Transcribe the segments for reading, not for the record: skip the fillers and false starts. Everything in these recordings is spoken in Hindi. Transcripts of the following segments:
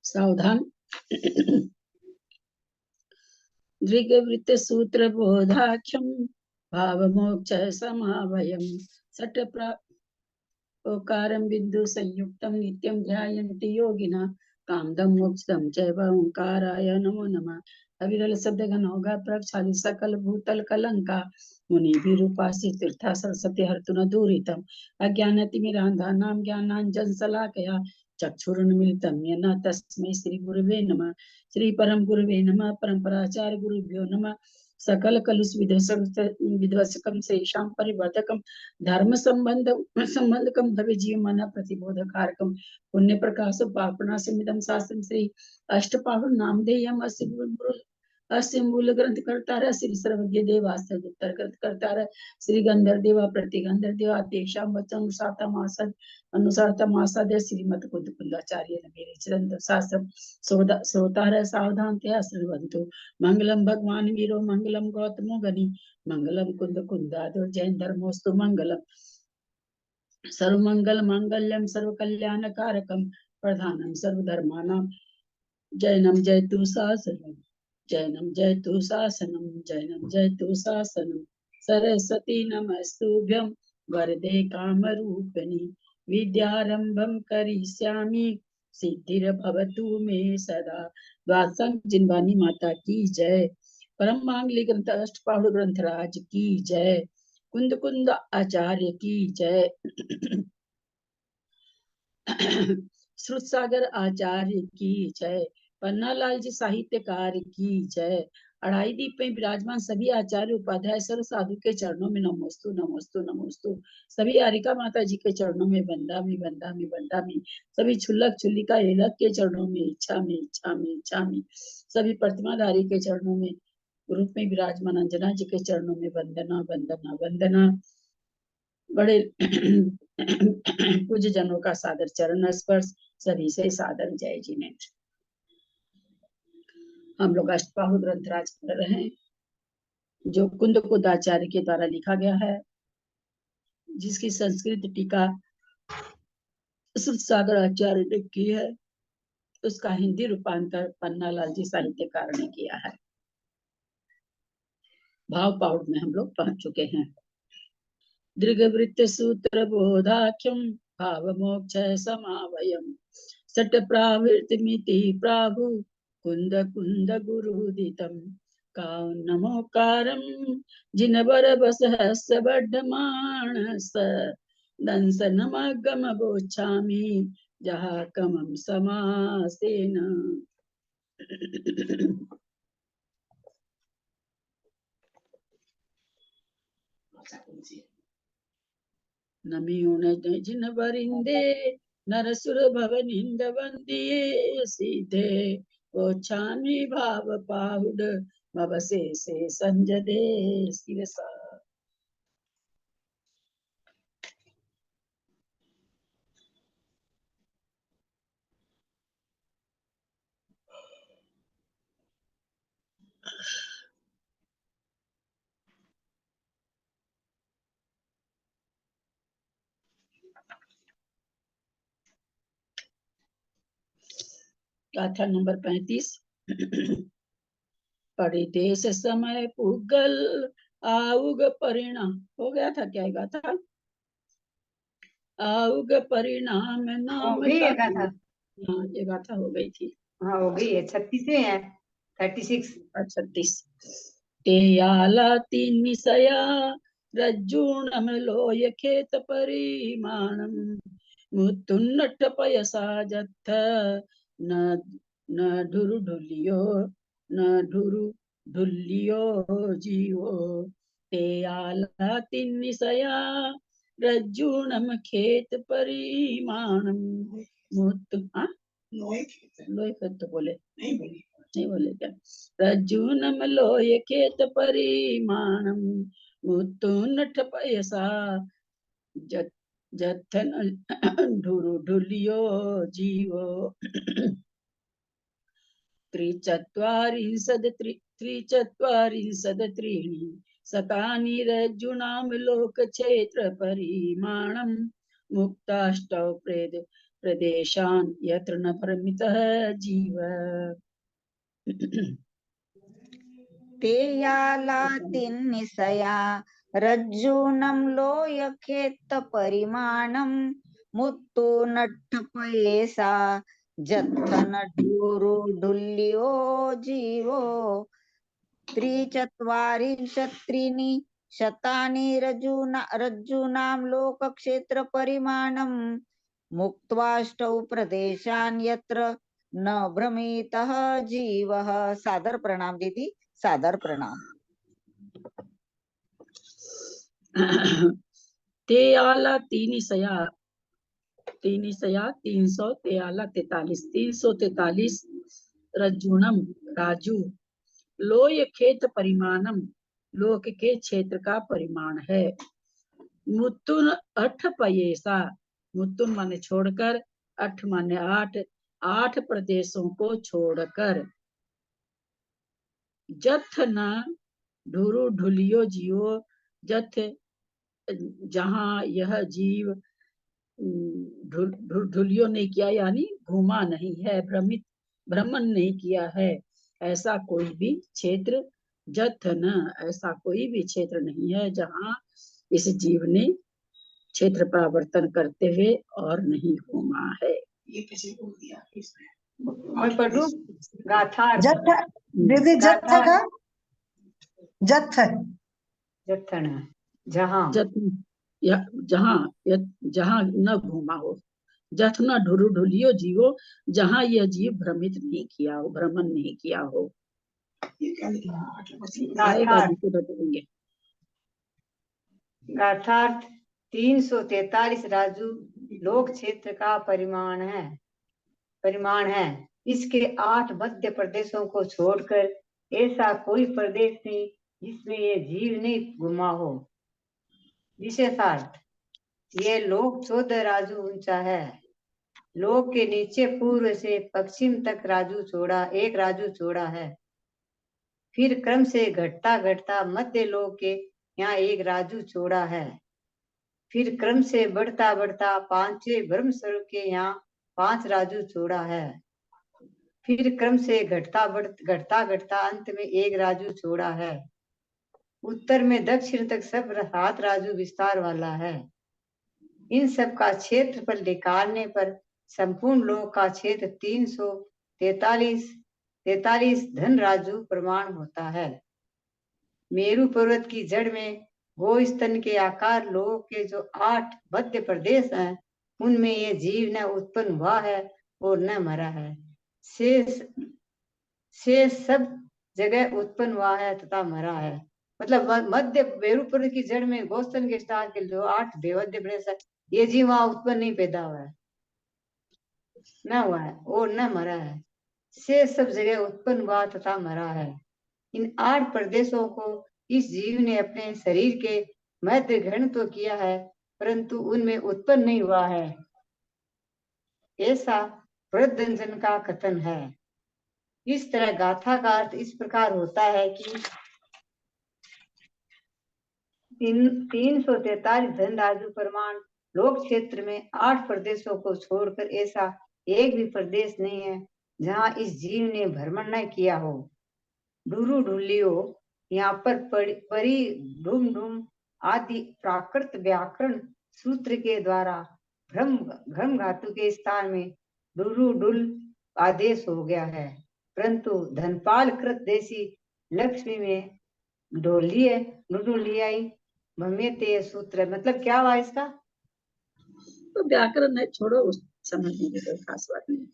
सावधान। दृग्वृत्त सूत्र बोधाख्यम भाव मोक्ष समाभयम सट ओकारं बिंदु संयुक्तं नित्यं ध्यायन्ति योगिना कामदं मोक्षदं चैव ओंकाराय नमो नमः। अविरल शब्द घनौघा प्रक्षाली सकल भूतल कलंका मुनि विरूपासी तीर्था सरस्वती हर्तुन दूरितम अज्ञानतिमिरान्धानां ज्ञानाञ्जन शलाकया चक्षुरुन्मीलितं येन तस्मै श्री गुरुवे नमः। श्री परम गुरुवे नमः। परम्पराचार्य गुरुभ्यो नमः। सकल कलुष विध्वंसकम श्रेषां परिवर्धकम धर्म संबंधकम भव्य जीवमाना प्रतिबोधकारकम पुण्य प्रकाश पापनाशमिदं शास्त्रम श्री अष्टपावन नामधेयम अस्य मूल ग्रंथ कर्तार श्री सर्वज्ञ देवास्त्र उत्तर ग्रंथ कर्तार श्री गंधर्व देवा प्रतिगंधर्व देवा तेषां वचन अनुसारता मासाद्य श्रीमत कुंदाचार्य मेरे चिरंतन शास्त्र श्रोतार सावधानतया श्रृण्वन्तु। मंगलम भगवान वीरो मंगलम गौतमो गनि मंगलम कुंद कुंदादुर जैन धर्मोस्तु मंगलम सर्वमंगल मांगल्यम सर्व कल्याण कारकम प्रधानम सर्वधर्मानां जैनम जयतु शासनम जैनम जयतु शासनम जैनम जयतु शासनम सरस्वती नमस्तुभ्यं वरदे कामरूपिणी विद्यारंभं करिष्यामि सिद्धिर्भवतु मे सदा। द्वादशं जिनवानी माता की जय। परम मांगलिक ग्रंथ अष्टपाहुड़ ग्रंथराज की जय। कुंद कुंद आचार्य की जय। श्रुत सागर आचार्य की जय। पन्नालाल जी साहित्यकार की जय। अढ़ाई दीप में विराजमान सभी आचार्य उपाध्याय सर्व साधु के चरणों में नमोस्तु नमोस्तु नमोस्तु। सभी आरिका माता जी के चरणों में बंदा में बंदा में बंदा में। सभी छुल्लक छुल्लिका एलक के चरणों में इच्छा में इच्छा में इच्छा में। सभी प्रतिमाधारी के चरणों में रूप में विराजमान अंजना जी के चरणों में वंदना वंदना वंदना। बड़े पूज्य जनों का सादर चरण स्पर्श सभी से सादर जय जी ने। हम लोग अष्टबाहु ग्रंथराज पढ़ रहे हैं जो कुंद कुंदाचार्य के द्वारा लिखा गया है, जिसकी संस्कृत टीका श्रुत सागर आचार्य ने की है। उसका हिंदी रूपांतर पन्नालाल जी साहित्यकार ने किया है। भाव पाउड में हम लोग पहुंच चुके हैं। दृग्वृत्त सूत्र बोधाख्यम भाव मोक्ष समावयम सट प्रावृत्तिमिति प्राभु कुंद कुंद गुरुदितम काउ नमोकारम जिनवर बस बड्डमानस दंस नमगम बोछामि जहा कमम समासेन। नमियुन जिन वरिंदे नरसुर भवनिंद वंदिये सीधे गोछामी भाव पाहुड भवसे से संजदे सिरसा। गाथा नंबर 35। परिदेश समय पुगल आउग परिणाम हो गया था क्या गाथा? आउग परिणाम नाम ये गाथा। हाँ ये गाथा हो गई थी। हाँ हो गई है। 36 है 36 36। तेयाला तीन मिसया रज्जूणम लोय खेत परिमाणम मुत्तुन्नट पयसा जत्थ न न ढुरु ढुलियो न ढुरु ढुलियो जीवो। तेयाला तीन मिसया रज्जूणम खेत परिमाणम मुत्तु लोय खेत बोले नहीं बोले क्या? रज्जूनम लोय खेत परिमाणम मुत्तुन्नट पयसा जत्थन ढुरु ढुलियो जीवो। त्रिचत्वारिंशद त्रिचत्वारिंशदत्रीणि शतानि रज्जुनां लोकक्षेत्र परिमाणं मुक्ताष्टौ प्रदेशान् यत्र न परिमितः जीव। ते यालातिन्निसया रज्जूनं लोयखेत्त परिमाणं मुत्तु नट्ठपयेसा जत्थन डुल्यो जीवो त्रिचत्वारिंशत्रीणि शतानि रज्जूनां लोकक्षेत्र परिमाणं मुक्त्वाष्टौ प्रदेशान् यत्र न भ्रमितः जीवः। सादर प्रणाम दीदी, सादर प्रणाम। ते आला तीनिसया 343 रज्जुनम राजू लोय खेत परिमाणम लोक के क्षेत्र का परिमाण है। मुत्तुन 8 पयेसा मुत्तुन माने छोड़कर 8 माने 8 प्रदेशों को छोड़कर जथ न ढुरु ढुलियो जियो जथ जहाँ यह जीव ढुलियो नहीं किया यानी घूमा नहीं है, भ्रमण नहीं किया है, ऐसा कोई भी क्षेत्र जथ न ऐसा कोई भी क्षेत्र नहीं है जहाँ इस जीव ने क्षेत्र परिवर्तन करते हुए और नहीं घूमा है। ये कैसे बोल दिया इसमें? मैं पढ़ूं गाथा जत्थ दीदी, जत्थ का जत्थ जत्थन जहाँ जहाँ न घूमा हो, जथ न ढुरु ढुलियो जीवो जहाँ यह जीव भ्रमित नहीं किया हो, भ्रमण नहीं किया हो। ये क्या लिखा आएगा जी बताएंगे। गाथार्थ 343 राजू लोक क्षेत्र का परिमाण है। इसके 8 मध्य प्रदेशों को छोड़कर ऐसा कोई प्रदेश नहीं जिसमें ये जीव नहीं घुमा हो। विशेषार्थ ये लोक 14 राजू ऊंचा है। लोक के नीचे पूर्व से पश्चिम तक एक राजू चौड़ा है। फिर क्रम से घटता घटता मध्य लोक के यहाँ एक राजू चौड़ा है। फिर क्रम से बढ़ता बढ़ता 5वें ब्रह्म स्वरूप के यहाँ 5 राजू चौड़ा है। फिर क्रम से घटता घटता अंत में एक राजू चौड़ा है। उत्तर में दक्षिण तक सब 7 राजू विस्तार वाला है। इन सब का क्षेत्रफल निकालने पर संपूर्ण लोक का क्षेत्र 343 धन राजू प्रमाण होता है। मेरु पर्वत की जड़ में गोस्तन के आकार लोक के जो 8 मध्य प्रदेश हैं उनमें ये जीव न उत्पन्न हुआ है और न मरा है। शेष सब जगह उत्पन्न हुआ है तथा मरा है। मतलब मध्य मेरु पर्वत की जड़ में गोस्तन के स्थान के जो 8 मध्य प्रदेश है ये जीव वहां उत्पन्न नहीं पैदा हुआ है, न हुआ है और न मरा है। शेष सब जगह उत्पन्न हुआ तथा मरा है। इन 8 प्रदेशों को इस जीव ने अपने शरीर के मध्य ग्रहण तो किया है परंतु उनमें उत्पन्न नहीं हुआ है, ऐसा वृद्धजन का कथन है। इस तरह गाथा का अर्थ इस प्रकार होता है कि 343 धन राजू प्रमाण लोक क्षेत्र में 8 प्रदेशों को छोड़कर ऐसा एक भी प्रदेश नहीं है जहाँ इस जीव ने भ्रमण न किया हो। ढुरु ढुलियो यहाँ पर परी ढूम ढूम आदि प्राकृत व्याकरण सूत्र के द्वारा भ्रम धातु के स्थान में ढुरु ढुल आदेश हो गया है, परंतु धनपाल कृत देशी लक्ष्मी में ढोलियाई भम्यते सूत्र मतलब क्या हुआ इसका? तो व्याकरण है, छोड़ो, उस समझने की कोई खास बात नहीं।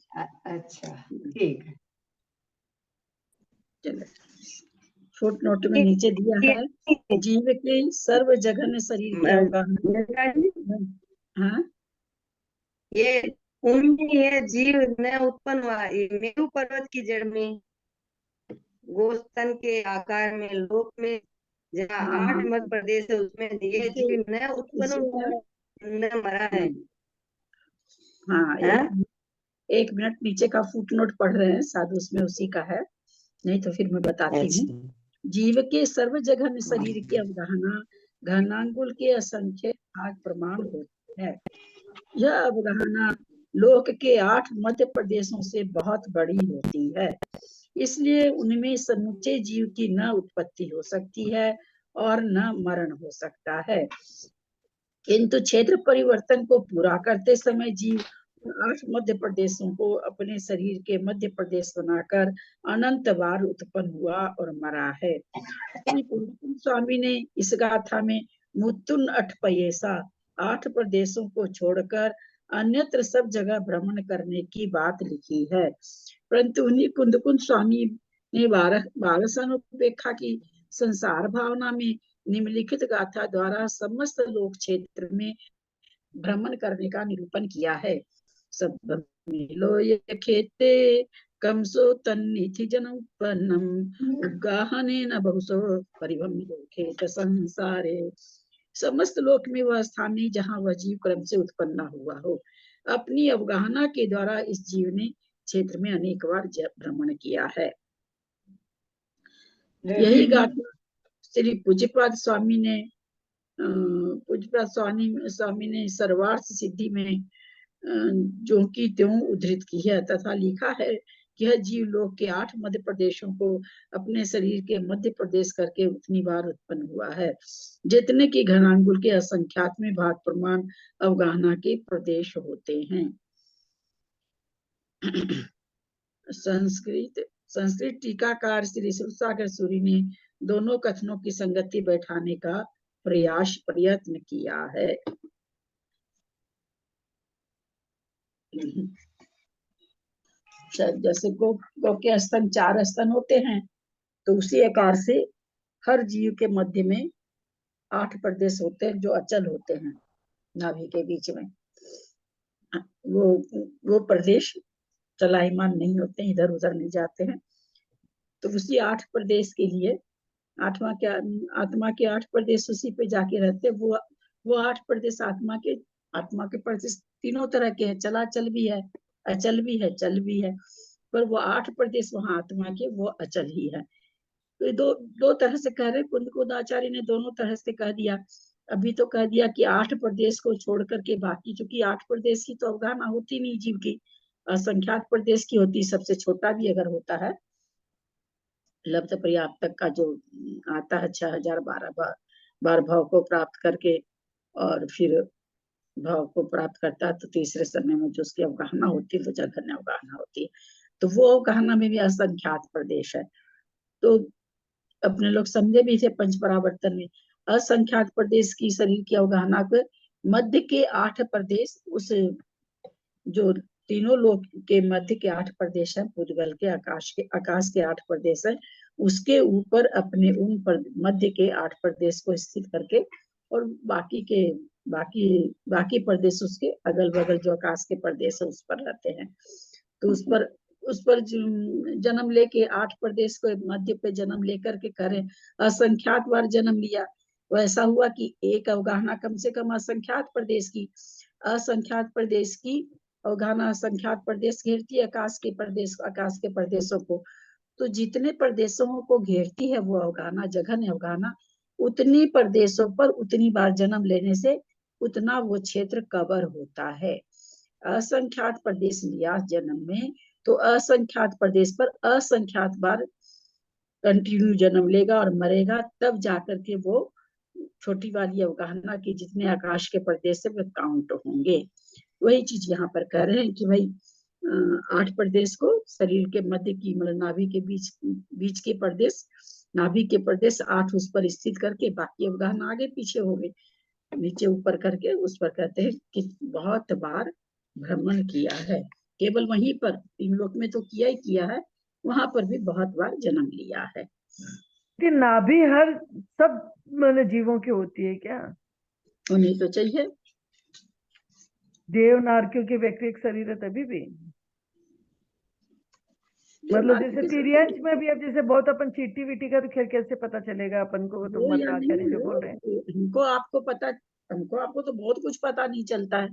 अच्छा ठीक है, चलो फुट नोट में नीचे दिया है जीव के सर्व जगन शरीर के अवगाहन। हाँ ये उन्हीं है जीव न उत्पन्न हुआ मेरु पर्वत की जड़ में गोस्तन के आकार में लोक में जहाँ 8 मध्य प्रदेश है उसमें ये जीव न उत्पन्न हुआ न मरा है। हाँ एक मिनट नीचे का फुट नोट पढ़ रहे हैं साधु, उसमें उसी का है। नहीं तो फिर मैं बताती हूँ। अच्छा जीव के सर्व जघन शरीर की अवगाहना घनांगुल के असंख्य भाग प्रमाण होती है। यह अवगाहना लोक के 8 मध्य प्रदेशों से बहुत बड़ी होती है, इसलिए उनमें समुचे जीव की न उत्पत्ति हो सकती है और न मरण हो सकता है। किंतु क्षेत्र परिवर्तन को पूरा करते समय जीव 8 मध्य प्रदेशों को अपने शरीर के मध्य प्रदेश बनाकर अनंत बार उत्पन्न हुआ और मरा है। श्री पूर्ण स्वामी ने इस गाथा में मुत्तुन अठपयेसा 8 प्रदेशों को छोड़कर अन्यत्र सब जगह भ्रमण करने की बात लिखी है। परंतु उन्हीं कुंदकुंद स्वामी ने बारसानुपेक्षा की संसार भावना में निम्नलिखित गाथा द्वारा समस्त लोक क्षेत्र में भ्रमण करने का निरूपण किया है। सब मिलो ये खेते कमसो तन्निधि जनोत्पन्नम उद्गाहने न बहुसो परिभ्रमितो खेत संसारे। समस्त लोक में वह स्थान नहीं जहाँ वह जीव क्रम से उत्पन्न हुआ हो। अपनी अवगाहना के द्वारा इस जीव ने क्षेत्र में अनेक बार भ्रमण किया है। यही गाथा श्री पूज्यपाद स्वामी ने सर्वार्थ सिद्धि में जो की त्यों उद्धृत की है तथा लिखा है कि यह जीव लोक के 8 मध्य प्रदेशों को अपने शरीर के मध्य प्रदेश करके उतनी बार उत्पन्न हुआ है जितने की घनांगुल के असंख्यात में भाग प्रमाण अवगाहना के प्रदेश होते हैं। संस्कृत टीकाकार श्री शिवसागर सूरी ने दोनों कथनों की संगति बैठाने का प्रयत्न किया है। जैसे गो के स्तन 4 स्तन होते हैं, तो उसी आकार से हर जीव के मध्य में 8 प्रदेश होते हैं जो अचल होते हैं नाभि के बीच में। वो प्रदेश चलायमान नहीं होते, इधर उधर नहीं जाते हैं। तो उसी 8 प्रदेश के लिए आत्मा के 8 प्रदेश उसी पे जाके रहते। वो 8 प्रदेश आत्मा के प्रदेश तीनों तरह के हैं, चलाचल भी है, अचल भी है, चल भी है, पर वो 8 प्रदेश वहां आत्मा के वो अचल ही है। तो दो तरह से कह रहे, कुंदकुंदाचार्य ने दोनों तरह से कह दिया। अभी तो कह दिया कि 8 प्रदेश को छोड़ करके बाकी, चूंकि 8 प्रदेश की तो अवगाहना होती नहीं जीव की, असंख्यात प्रदेश की होती। सबसे छोटा भी अगर होता है लब्ध पर्याप्त तक का जो आता है 6012 बार भाव को प्राप्त करके और फिर भाव को प्राप्त करता है, तो तीसरे समय में जो उसकी अवगाहना होती है तो जघन्य अवगाहना होती है। तो वो अवगाहना में भी असंख्यात प्रदेश है। तो अपने लोग समझे भी थे पंच परावर्तन में असंख्यात प्रदेश की शरीर की अवगाहना को मध्य के 8 प्रदेश, उस जो तीनों लोक के मध्य के 8 प्रदेश है, भूतगल के आकाश के 8 प्रदेश है, उसके ऊपर अपने उन मध्य के 8 प्रदेश को स्थित करके और बाकी प्रदेश उसके अगल बगल जो आकाश के प्रदेश है उस पर रहते हैं। तो उस पर जन्म लेके 8 प्रदेश को मध्य पे जन्म लेकर के करें असंख्यात बार जन्म लिया। वैसा हुआ कि एक अवगाहना कम से कम असंख्यात प्रदेश की अवगाहना असंख्यात प्रदेश घेरती है आकाश के प्रदेशों को। तो जितने प्रदेशों को घेरती है वो अवगाहना, जघन्य अवगाहना, उतनी प्रदेशों पर उतनी बार जन्म लेने से उतना वो क्षेत्र कवर होता है। असंख्यात प्रदेश लिया जन्म में तो असंख्यात प्रदेश पर असंख्यात बार कंटिन्यू जन्म लेगा और मरेगा, तब जाकर के वो छोटी वाली अवगाहना की जितने आकाश के प्रदेश से वे काउंट होंगे। वही चीज यहाँ पर कह रहे हैं कि भाई 8 प्रदेश को शरीर के मध्य की मतलब नाभि के बीच के प्रदेश, नाभि के प्रदेश 8 उस पर स्थित करके बाकी अवगाहना आगे पीछे हो गए, नीचे ऊपर करके उस पर कहते हैं कि बहुत बार भ्रमण किया है। केवल वहीं पर इन लोक में तो किया ही किया है, वहां पर भी बहुत बार जन्म लिया है। कि नाभि हर सब मतलब जीवों की होती है क्या? उन्हें तो चाहिए देव नारकियों के वैक्रिक शरीर है तभी भी, मतलब जैसे तिर्यंच में भी अब जैसे बहुत अपन चीटी वीटी का तो खैर कैसे पता चलेगा अपन को, तो मत आचार्य जो बोल रहे हैं हमको आपको तो बहुत कुछ पता नहीं चलता है।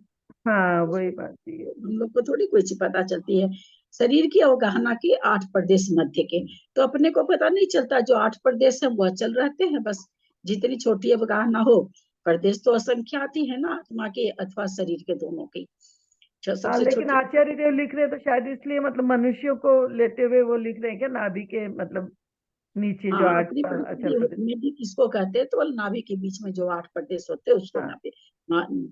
हाँ वही बात है, हम लोग को थोड़ी कोई चीज पता चलती है। शरीर की अवगाहना के 8 प्रदेश मध्य के, तो अपने को पता नहीं चलता, जो 8 प्रदेश है वह चल रहते हैं बस। जितनी छोटी अवगाहना हो, प्रदेश तो असंख्यात ही है ना, आत्मा के अथवा शरीर के दोनों की। सबसे लेकिन छोटी आचार्य देव लिख रहे हैं तो शायद इसलिए मतलब मनुष्यों को लेते हुए वो लिख रहे हैं क्या, नाभि के मतलब नीचे जो हाँ, आठ अपनी अच्छा परिस्थिति प्रदेश। में भी किसको कहते हैं, तो नाभि के बीच में जो 8 प्रदेश होते हैं उसको हाँ। नाभि,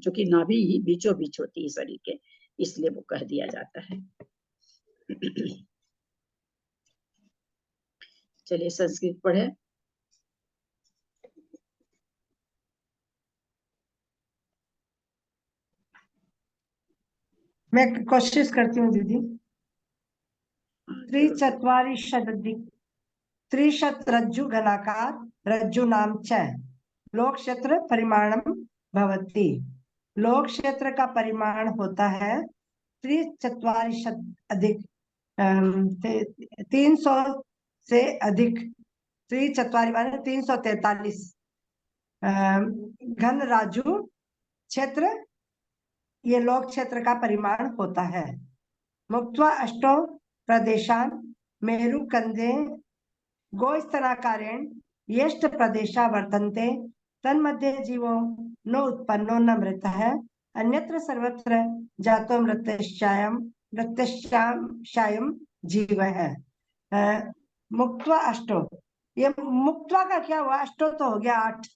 चूंकि नाभि ही बीचों बीच होती है शरीर के, इसलिए वो कह दिया जाता है। चलिए संस्कृत पढ़े। मैं कोशिश करती हूँ दीदी। हाँ, जरूर। त्रिचत्वारिंशदधिक त्रिशत रज्जु घनाकार रज्जु नाम च लोक क्षेत्र परिमाणम भवति। लोक क्षेत्र का परिमाण होता है त्रिचत्वारिंशत अधिक 300 से अधिक, त्रिचत्वारि माने 343 घन राजु क्षेत्र, ये लोक क्षेत्र का परिमाण होता है। मुक्त्वा अष्टौ प्रदेशान मेरु कंदे गोस्तनाकारेण यष्ट प्रदेशा वर्तन्ते तन्मध्ये जीवो न उत्पन्नो न मृतः अन्यत्र सर्वत्र जातो मृतश्चायम जीव है। मुक्त्वा अष्टो, ये मुक्त्वा का क्या हुआ, अष्टो तो हो गया 8।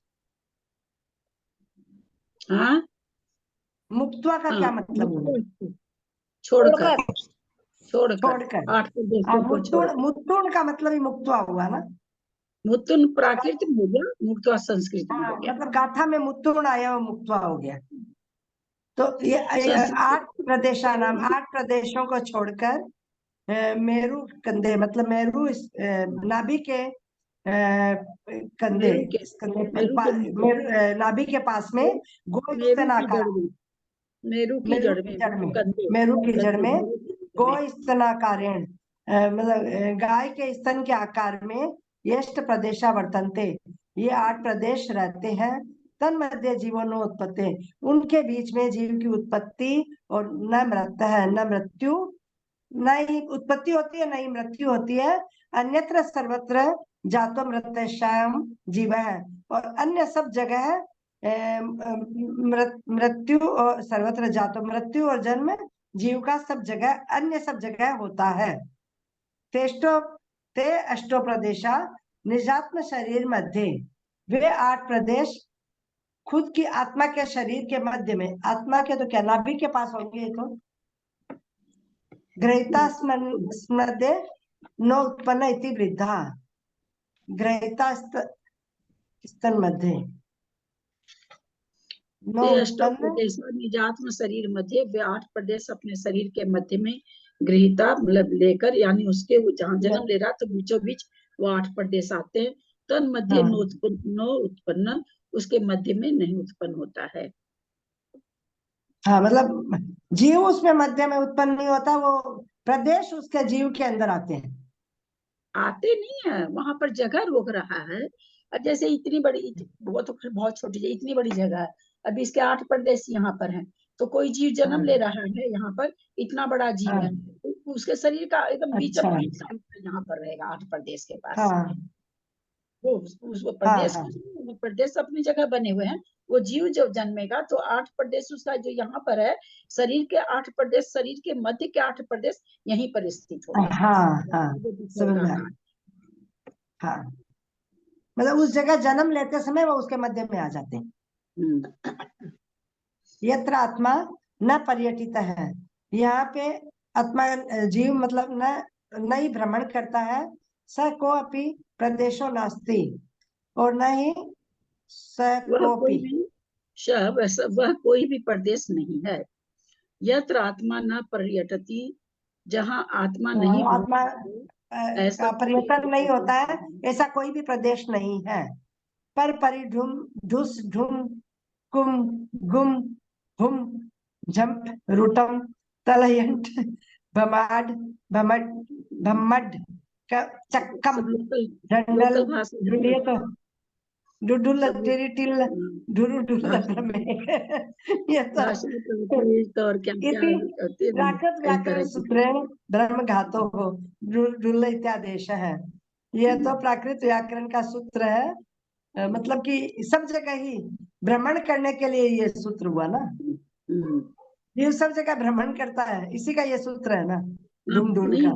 हाँ, मुक्त्वा का क्या मतलब हुआ, छोड़कर, छोड़कर छोड़कर। 8 प्रदेशों को छोड़कर। मुत्तुण का मतलब ही मुक्त्वा हुआ ना। मुत्तुन प्राकृत में हो गया, मुक्तवा संस्कृत में हो गया। मतलब गाथा में मुत्तुण आया और मुक्त्वा हो गया। तो ये 8 प्रदेशा नाम, 8 प्रदेशों को छोड़कर मेरु कंधे, मतलब मेरु नाभि के कंधे, नाभि के पास में गोस्तनाकार, मेरु की जड़ में, कंधे, मेरु की जड़ में मेरु की जड़ में। गोस्तनाकारेण मतलब गाय के स्तन के आकार में यष्ट प्रदेशा वर्तन्ते, ये 8 प्रदेश रहते हैं। तन मध्य जीवनो उत्पत्ति, उनके बीच में जीव की उत्पत्ति और न मृत्यु है, न मृत्यु, न ही उत्पत्ति होती है न ही मृत्यु होती है। अन्यत्र सर्वत्र जातो मृत्यशायम जीव है, और अन्य सब जगह मृत्यु और सर्वत्र जातो, मृत्यु और जन्म जीव का सब जगह, अन्य सब जगह होता है। तेष्टो ते अष्टो प्रदेशा निजात्म शरीर मध्य, वे 8 प्रदेश खुद की आत्मा के शरीर के मध्य में, आत्मा के तो क्या नाभि के पास होंगे, तो ग्रहिता स्मृदे न उत्पन्न इति वृद्धा, ग्रहिता स्तन मध्य न उत्पन्न, निजात्म शरीर मध्य, वे 8 प्रदेश अपने शरीर के मध्य में गृहीता मतलब लेकर, यानी उसके जहाँ जन्म ले रहा तो बीचों बीच वो 8 प्रदेश आते हैं। तन मध्य नो उत्पन्न, उसके मध्य में नहीं उत्पन्न होता है। हाँ, मतलब जीव उसमें मध्य में उत्पन्न नहीं होता, वो प्रदेश उसके जीव के अंदर आते हैं, आते नहीं है, वहां पर जगह रोक रहा है। अब जैसे इतनी बड़ी, बहुत छोटी, इतनी बड़ी जगह है, अभी इसके 8 प्रदेश यहाँ पर हैं, तो कोई जीव जन्म ले रहा है यहाँ पर, इतना बड़ा जीव है, तो उसके शरीर का एकदम बीच यहाँ पर रहेगा 8 प्रदेश के पास। वो उस प्रदेश अपनी जगह बने हुए हैं। वो जीव जब जन्मेगा तो 8 प्रदेश उसका जो यहाँ पर है, शरीर के 8 प्रदेश, शरीर के मध्य के 8 प्रदेश यहीं पर स्थित होंगे। समझ आया। हाँ, मतलब उस जगह जन्म लेते समय वो उसके मध्य में आ जाते हैं। यत्र आत्मा न पर्यटित है, यहाँ पे आत्मा जीव मतलब न ही भ्रमण करता है, स को अपि प्रदेशो नास्ति, और न ही स कोपि, वह कोई भी प्रदेश नहीं है। यत्र आत्मा न पर्यटती, जहाँ आत्मा नहीं, आत्मा का पर्यटन नहीं होता है, ऐसा कोई भी प्रदेश नहीं है। पर परिढुम ढुस ढुम कुम गुम हुम झंप रुटम तलयंट भमाड भमड भम्मड चक्कम डंडल, ये तो डुडुल सब टिरी टिल ढुरु ढुल ब्रह्मे ये सब भाषण तो और क्या क्या इति होते हैं, प्राकृत कई व्याकरण तरह की। सूत्रेण ब्रह्म घातो हो ढुल इत्यादेश है। यह तो प्राकृत व्याकरण का सूत्र है। मतलब कि सब जगह ही भ्रमण करने के लिए ये सूत्र हुआ ना। हम्म। ये सब जगह भ्रमण करता है, इसी का ये सूत्र है ना, हाँ, ढूम ढूल नहीं, का।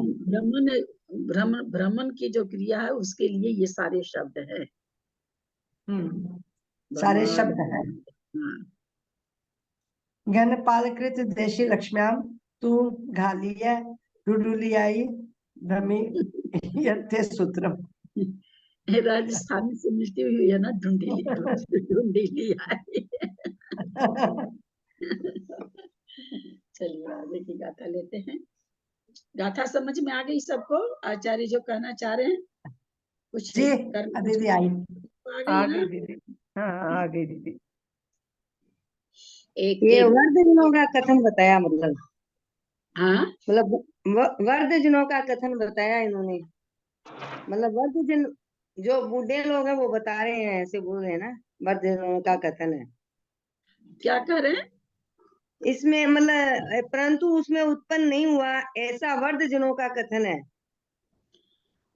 भ्रमण भ्रमण की जो क्रिया है उसके लिए ये सारे शब्द है। सारे भ्रमण, शब्द हैं। हाँ, घन पालकृत देशी लक्ष्म्याम तू घालीय डुडुलियाई भ्रमी यथे सूत्रम। राजस्थानी से मिलती हुई है ना, ढूंढी ढूंढी आई। चलिए आगे की गाथा लेते हैं। गाथा समझ में आ गई सबको? आचार्य जो कहना चाह रहे हैं कुछ जी कर्म दीदी आई। आ गई आ ना? गई दीदी, हाँ आ गई दीदी। एक ये एक वर्धजनों का कथन बताया, हाँ, मतलब वर्धजनों का कथन बताया इन्होंने। मतलब वर्धजन जो बूढ़े लोग हैं वो बता रहे हैं, ऐसे बोल रहे हैं ना, वर्धजनों का कथन है क्या कह रहे हैं? इसमें। मतलब परंतु उसमें उत्पन्न नहीं हुआ, ऐसा वर्धजनों का कथन है।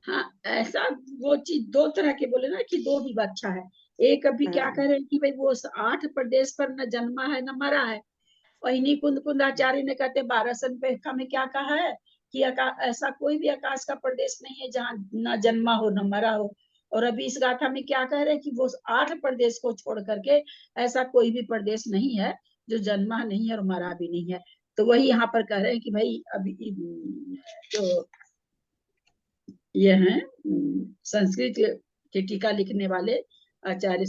हाँ, ऐसा वो चीज दो तरह के बोले ना, कि दो भी व्याख्या है। एक अभी क्या हाँ। कह रहे हैं कि भाई वो 8 प्रदेश पर न जन्मा है न मरा है। और इन्हीं कुंदाचार्य ने कहते 12 सन पेखा में क्या कहा है कि ऐसा कोई भी आकाश का प्रदेश नहीं है जहाँ न जन्मा हो न मरा हो। और अभी इस गाथा में क्या कह रहे हैं कि वो 8 प्रदेश को छोड़ करके ऐसा कोई भी प्रदेश नहीं है जो जन्मा नहीं है और मरा भी नहीं है। तो वही यहाँ पर कह रहे हैं कि भाई अभी जो ये हैं संस्कृत के टीका लिखने वाले आचार्य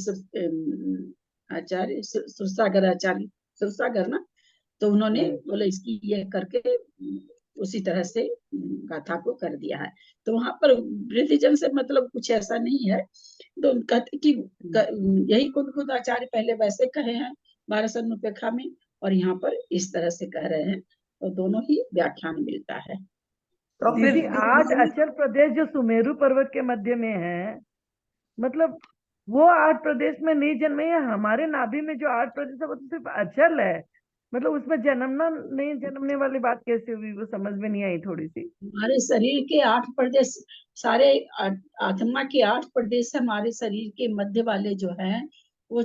आचार्य सुरसागर, आचार्य सुरसागर ना, तो उन्होंने बोले इसकी ये करके उसी तरह से गाथा को कर दिया है। तो वहां पर वृद्धिजन से मतलब कुछ ऐसा नहीं है। तो कहते कि यही खुद आचार्य पहले वैसे कहे हैं 12 सन्नुपेखा में, और यहाँ पर इस तरह से कह रहे हैं, तो दोनों ही व्याख्यान मिलता है। तो फिर दीदी 8 अचल प्रदेश जो सुमेरु पर्वत के मध्य में है, मतलब वो 8 प्रदेश में नहीं जन्मे हैं। हमारे नाभि में जो 8 प्रदेश है वो तो सिर्फ अचल है, मतलब उसमें जन्मना नहीं जन्मने वाली बात कैसे हुई, वो समझ में नहीं आई थोड़ी सी। हमारे शरीर के 8 प्रदेश, सारे आत्मा के 8 प्रदेश हमारे शरीर के मध्य वाले जो हैं वो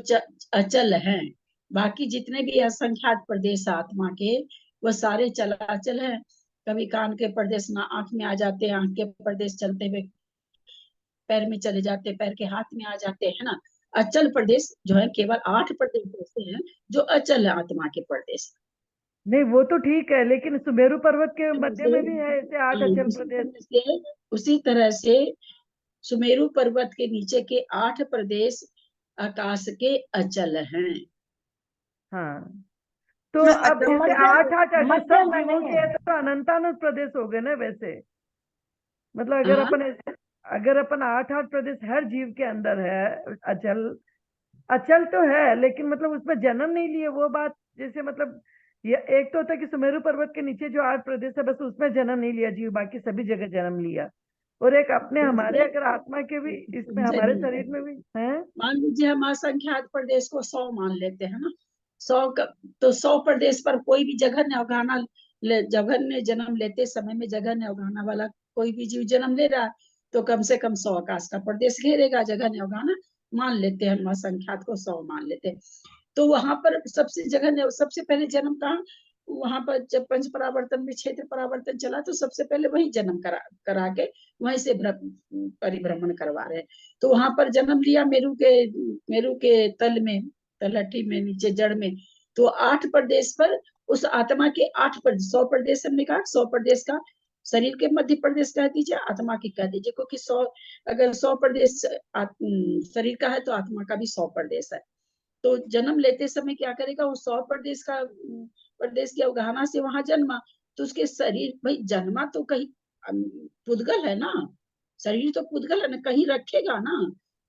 अचल हैं। बाकी जितने भी असंख्यात प्रदेश आत्मा के, वो सारे चलाचल हैं। कभी कान के प्रदेश ना आंख में आ जाते हैं, आंख के प्रदेश चलते हुए पैर में चले जाते, पैर के हाथ में आ जाते हैं ना। अचल प्रदेश जो है केवल 8 प्रदेश ऐसे हैं जो अचल है, आत्मा के प्रदेश। नहीं वो तो ठीक है, लेकिन सुमेरु पर्वत के मध्य में भी है ऐसे 8 अचल प्रदेश। उसी तरह से सुमेरु पर्वत के नीचे के 8 प्रदेश आकाश के अचल हैं। हाँ, तो अब तो ऐसे मध्य 8 अगर मध्य सब में जीवों नहीं के है। हैं तो अनंतानंत प्रदेश हो गए ना वैसे। मतलब हाँ, अगर अपन 8 प्रदेश हर जीव के अंदर है, अचल अचल तो है लेकिन मतलब उसमें जन्म नहीं लिए, वो बात जैसे मतलब ये एक तो होता है कि सुमेरु पर्वत के नीचे जो 8 प्रदेश है बस उसमें जन्म नहीं लिया जीव, बाकी सभी जगह जन्म लिया। और एक अपने हमारे अगर आत्मा के भी इसमें हमारे शरीर में भी है। मान लीजिए हम असंख्यात प्रदेश को 100 मान लेते हैं ना। 100 का, तो 100 प्रदेश पर कोई भी जघन्य अवगाहना जघन्य जन्म लेते समय में जघन्य अवगाहना वाला कोई भी जीव जन्म ले रहा है, तो कम से कम 100 आकाश का प्रदेश घेरेगा। जघन्य अवगाहना मान लेते हैं, हम असंख्यात को 100 मान लेते हैं। तो वहां पर सबसे जघन्य, सबसे पहले जन्म कहाँ? वहां पर जब पंच परावर्तन में क्षेत्र परावर्तन चला, तो सबसे पहले वही जन्म करा के वहीं से परिभ्रमण करवा रहे हैं। तो वहां पर जन्म लिया मेरू के तल में, तलहटी में, नीचे जड़ में। तो 8 प्रदेश पर उस आत्मा के 8 प्रदेश, 100 प्रदेश हमने कहा, 100 प्रदेश का शरीर के मध्य प्रदेश कह दीजिए, आत्मा की कह दीजिए, क्योंकि 100 अगर 100 प्रदेश शरीर का है तो आत्मा का भी 100 प्रदेश है। तो जन्म लेते समय क्या करेगा, वो 100 प्रदेश की अवगाहना से वहां जन्मा। तो उसके शरीर, भाई जन्मा तो कहीं पुद्गल है ना, शरीर तो पुद्गल है ना, कहीं रखेगा ना।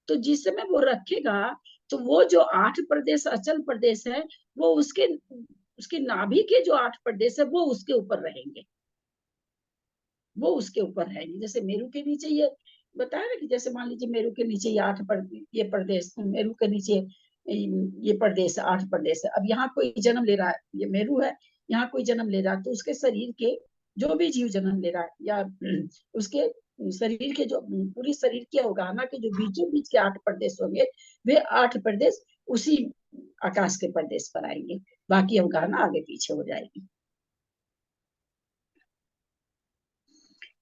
तो जिस समय वो रखेगा, तो वो जो 8 प्रदेश अचल प्रदेश है, वो उसके नाभि के जो 8 प्रदेश है वो उसके ऊपर रहेंगे, वो उसके ऊपर रहेंगे। जैसे मेरू के नीचे ये बताया ना कि जैसे मान लीजिए मेरू के नीचे ये प्रदेश, मेरू के नीचे ये प्रदेश 8 प्रदेश है। अब यहाँ कोई जन्म ले रहा है, ये मेरू है, यहाँ कोई जन्म ले रहा है, तो उसके शरीर के जो भी जीव जन्म ले रहा है या उसके शरीर के जो पूरी शरीर के अवगाहना के जो बीचों बीच के 8 प्रदेश होंगे, वे 8 प्रदेश उसी आकाश के प्रदेश पर आएंगे, बाकी अवगाहना आगे पीछे हो जाएगी।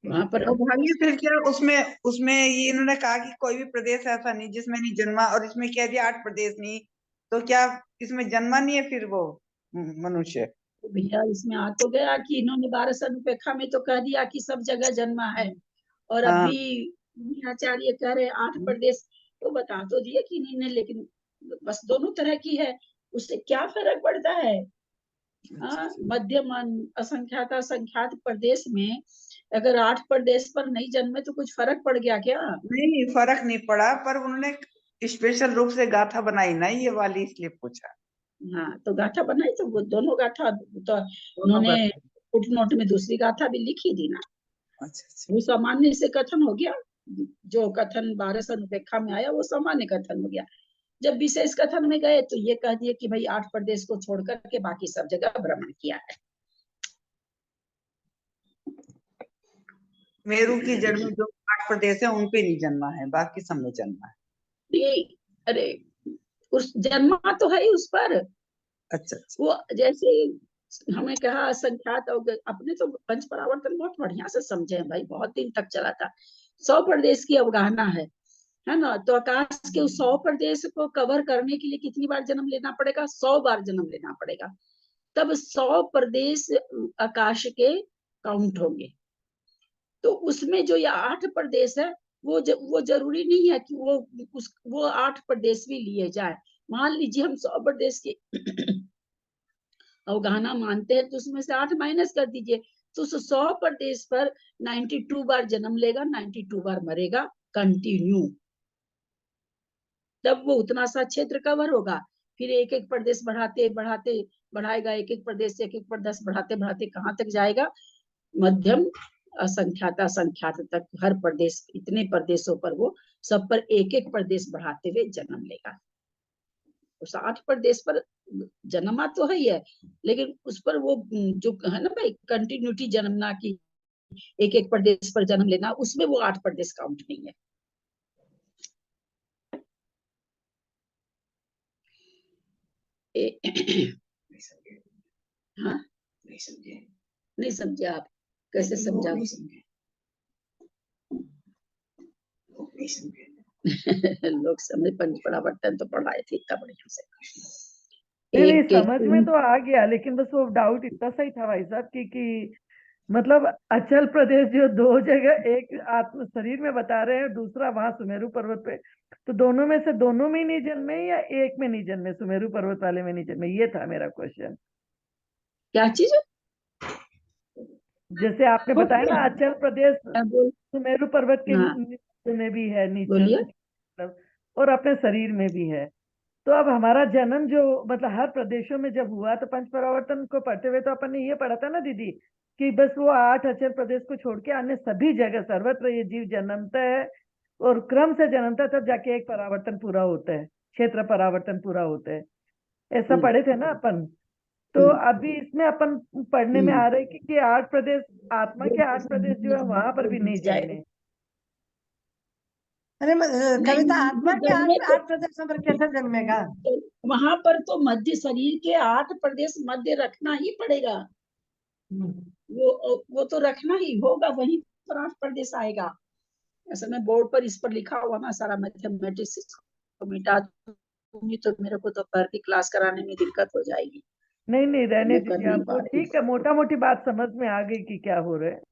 वहां पर तो भाई फिर क्या उसमें उसमें ये इन्होंने कहा कि कोई भी प्रदेश ऐसा नहीं जिसमें नहीं जन्मा, और इसमें कह दिया 8 प्रदेश नहीं, तो क्या इसमें जन्मा नहीं है फिर वो मनुष्य? तो भैया इसमें आ तो गया कि इन्होंने 12 अनुपेक्षा में तो कह दिया कि सब जगह जन्मा है, और हाँ। अभी आचार्य कह रहे 8 प्रदेश, तो बता तो दिए कि नहीं, लेकिन बस दोनों तरह की है, उससे क्या फर्क पड़ता है? मध्यम असंख्यात असंख्यात प्रदेश में अगर 8 प्रदेश पर नहीं जन्मे तो कुछ फर्क पड़ गया क्या? नहीं फर्क नहीं पड़ा, पर उन्होंने स्पेशल रूप से गाथा बनाई ना ये वाली, इसलिए पूछा। हाँ, तो गाथा बनाई तो वो दोनों गाथा तो उन्होंने फुटनोट में दूसरी गाथा भी लिखी थी ना। अच्छा। वो सामान्य से कथन हो गया, जो कथन 12 अनुपेक्षा में आया वो सामान्य कथन हो गया। जब विशेष कथन में गए तो ये कह दिए कि भाई 8 प्रदेश को छोड़ करके बाकी सब जगह भ्रमण किया है। मेरू की जड़ में जो 8 प्रदेश है उन पे नहीं जन्मा है, बाकी सब में जन्मा है। ये अरे उस जन्मा तो है ही उस पर। अच्छा। वो जैसे हमें कहा संख्यात और अपने तो पंच परावर्तन बहुत बढ़िया से समझे हैं भाई, बहुत दिन तक चला था। 100 प्रदेश की अवगाहना है ना, तो आकाश के उस 100 प्रदेश को कवर करने के लिए कितनी बार जन्म लेना पड़ेगा? 100 बार जन्म लेना पड़ेगा, तब 100 प्रदेश आकाश के काउंट होंगे। तो उसमें जो ये 8 प्रदेश है वो जरूरी नहीं है कि वो 8 प्रदेश भी लिए जाए। मान लीजिए हम 100 प्रदेश की अवगाहना मानते हैं तो उसमें से 8 माइनस कर दीजिए, तो 100 प्रदेश पर 92 बार जन्म लेगा, 92 बार मरेगा कंटिन्यू, तब वो उतना सा क्षेत्र कवर होगा। फिर एक एक प्रदेश बढ़ाते बढ़ाते बढ़ाएगा, एक एक प्रदेश से एक एक प्रदेश बढ़ाते बढ़ाते कहाँ तक जाएगा? मध्यम असंख्यात असंख्यात तक, हर प्रदेश इतने प्रदेशों पर वो सब पर एक एक प्रदेश बढ़ाते हुए जन्म लेगा। उस 8 प्रदेश पर जन्मा तो है ही है, लेकिन उस पर वो जो है ना भाई कंटिन्यूटी जन्मना की, एक एक प्रदेश पर जन्म लेना, उसमें वो 8 प्रदेश काउंट नहीं है। हाँ नहीं समझे आप? कैसे समझा? लोग समझ पंच परावर्तन तो पढ़ाए थे इतना बढ़िया से। नहीं समझ में तो आ गया, लेकिन बस वो डाउट इतना सही था भाई साहब कि मतलब अचल प्रदेश जो 2 जगह, एक आत्म शरीर में बता रहे हैं, दूसरा वहां सुमेरु पर्वत पे, तो दोनों में से दोनों में नहीं जन्मे या एक में नहीं जन्मे, सुमेरु पर्वत वाले में नहीं जन्मे? ये था मेरा क्वेश्चन। क्या चीज? जैसे आपने बताया ना अचल प्रदेश सुमेरु पर्वत के नीचे में भी है, नीचे और अपने शरीर में भी है। तो अब हमारा जन्म जो मतलब हर प्रदेशों में जब हुआ, तो पंच परावर्तन को पढ़ते हुए तो अपन ने ये पढ़ा था ना दीदी कि बस वो 8 अचल प्रदेश को छोड़ के अन्य सभी जगह सर्वत्र ये जीव जन्मता है और क्रम से जन्मता है, तब जाके एक परावर्तन पूरा होता है, क्षेत्र परावर्तन पूरा होता है। ऐसा पढ़े थे ना अपन। तो अभी इसमें अपन पढ़ने में आ रहे कि 8 प्रदेश, आत्मा के 8 प्रदेश जो है वहां पर भी नहीं जन्मे। अरे कविता, आत्मा के 8 प्रदेशों पर कैसे जन्मेगा? वहां पर तो मध्य शरीर के 8 प्रदेश मध्य रखना ही पड़ेगा, वो तो रखना ही होगा, वहीं पर 8 प्रदेश आएगा। ऐसा मैं बोर्ड पर इस पर लिखा हुआ ना सारा मैथमेटिक्स को मिटा दूंगी तो मेरे को तो पर की क्लास कराने में दिक्कत हो जाएगी। नहीं रहने दीजिए आपको, ठीक है, मोटा मोटी बात समझ में आ गई कि क्या हो रहा है।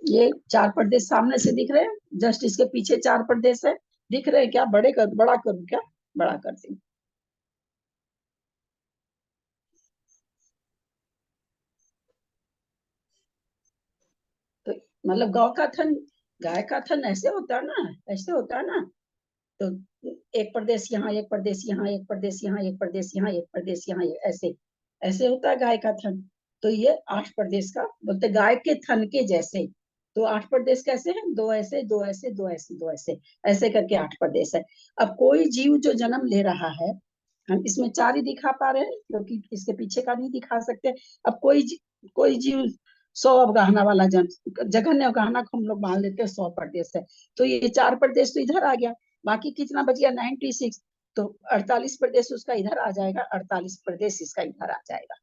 ये 4 प्रदेश सामने से दिख रहे हैं, जस्ट इसके पीछे 4 प्रदेश है, दिख रहे हैं क्या? बड़ा करूं क्या? बड़ा करती हूँ। मतलब गाय का थन ऐसे होता है ना, ऐसे होता है ना। तो एक प्रदेश यहाँ, एक प्रदेश यहाँ, एक प्रदेश यहाँ, एक प्रदेश यहाँ, एक प्रदेश यहाँ, ऐसे ऐसे होता है गाय का थन। तो ये 8 प्रदेश का बोलते, गाय के थन के जैसे। तो 8 प्रदेश कैसे हैं? 2 ऐसे, 2 ऐसे, 2 ऐसे, 2 ऐसे, ऐसे करके 8 प्रदेश है। अब कोई जीव जो जन्म ले रहा है, हम इसमें 4 ही दिखा पा रहे हैं क्योंकि इसके पीछे का नहीं दिखा सकते। अब कोई जीव 100 अवगाहना वाला जघन्य अवगाहना को हम लोग मान लेते हैं 100 प्रदेश है। तो ये 4 प्रदेश तो इधर आ गया, बाकी कितना बच गया? 96। तो 48 प्रदेश उसका इधर आ जाएगा, 48 प्रदेश इसका इधर आ जाएगा।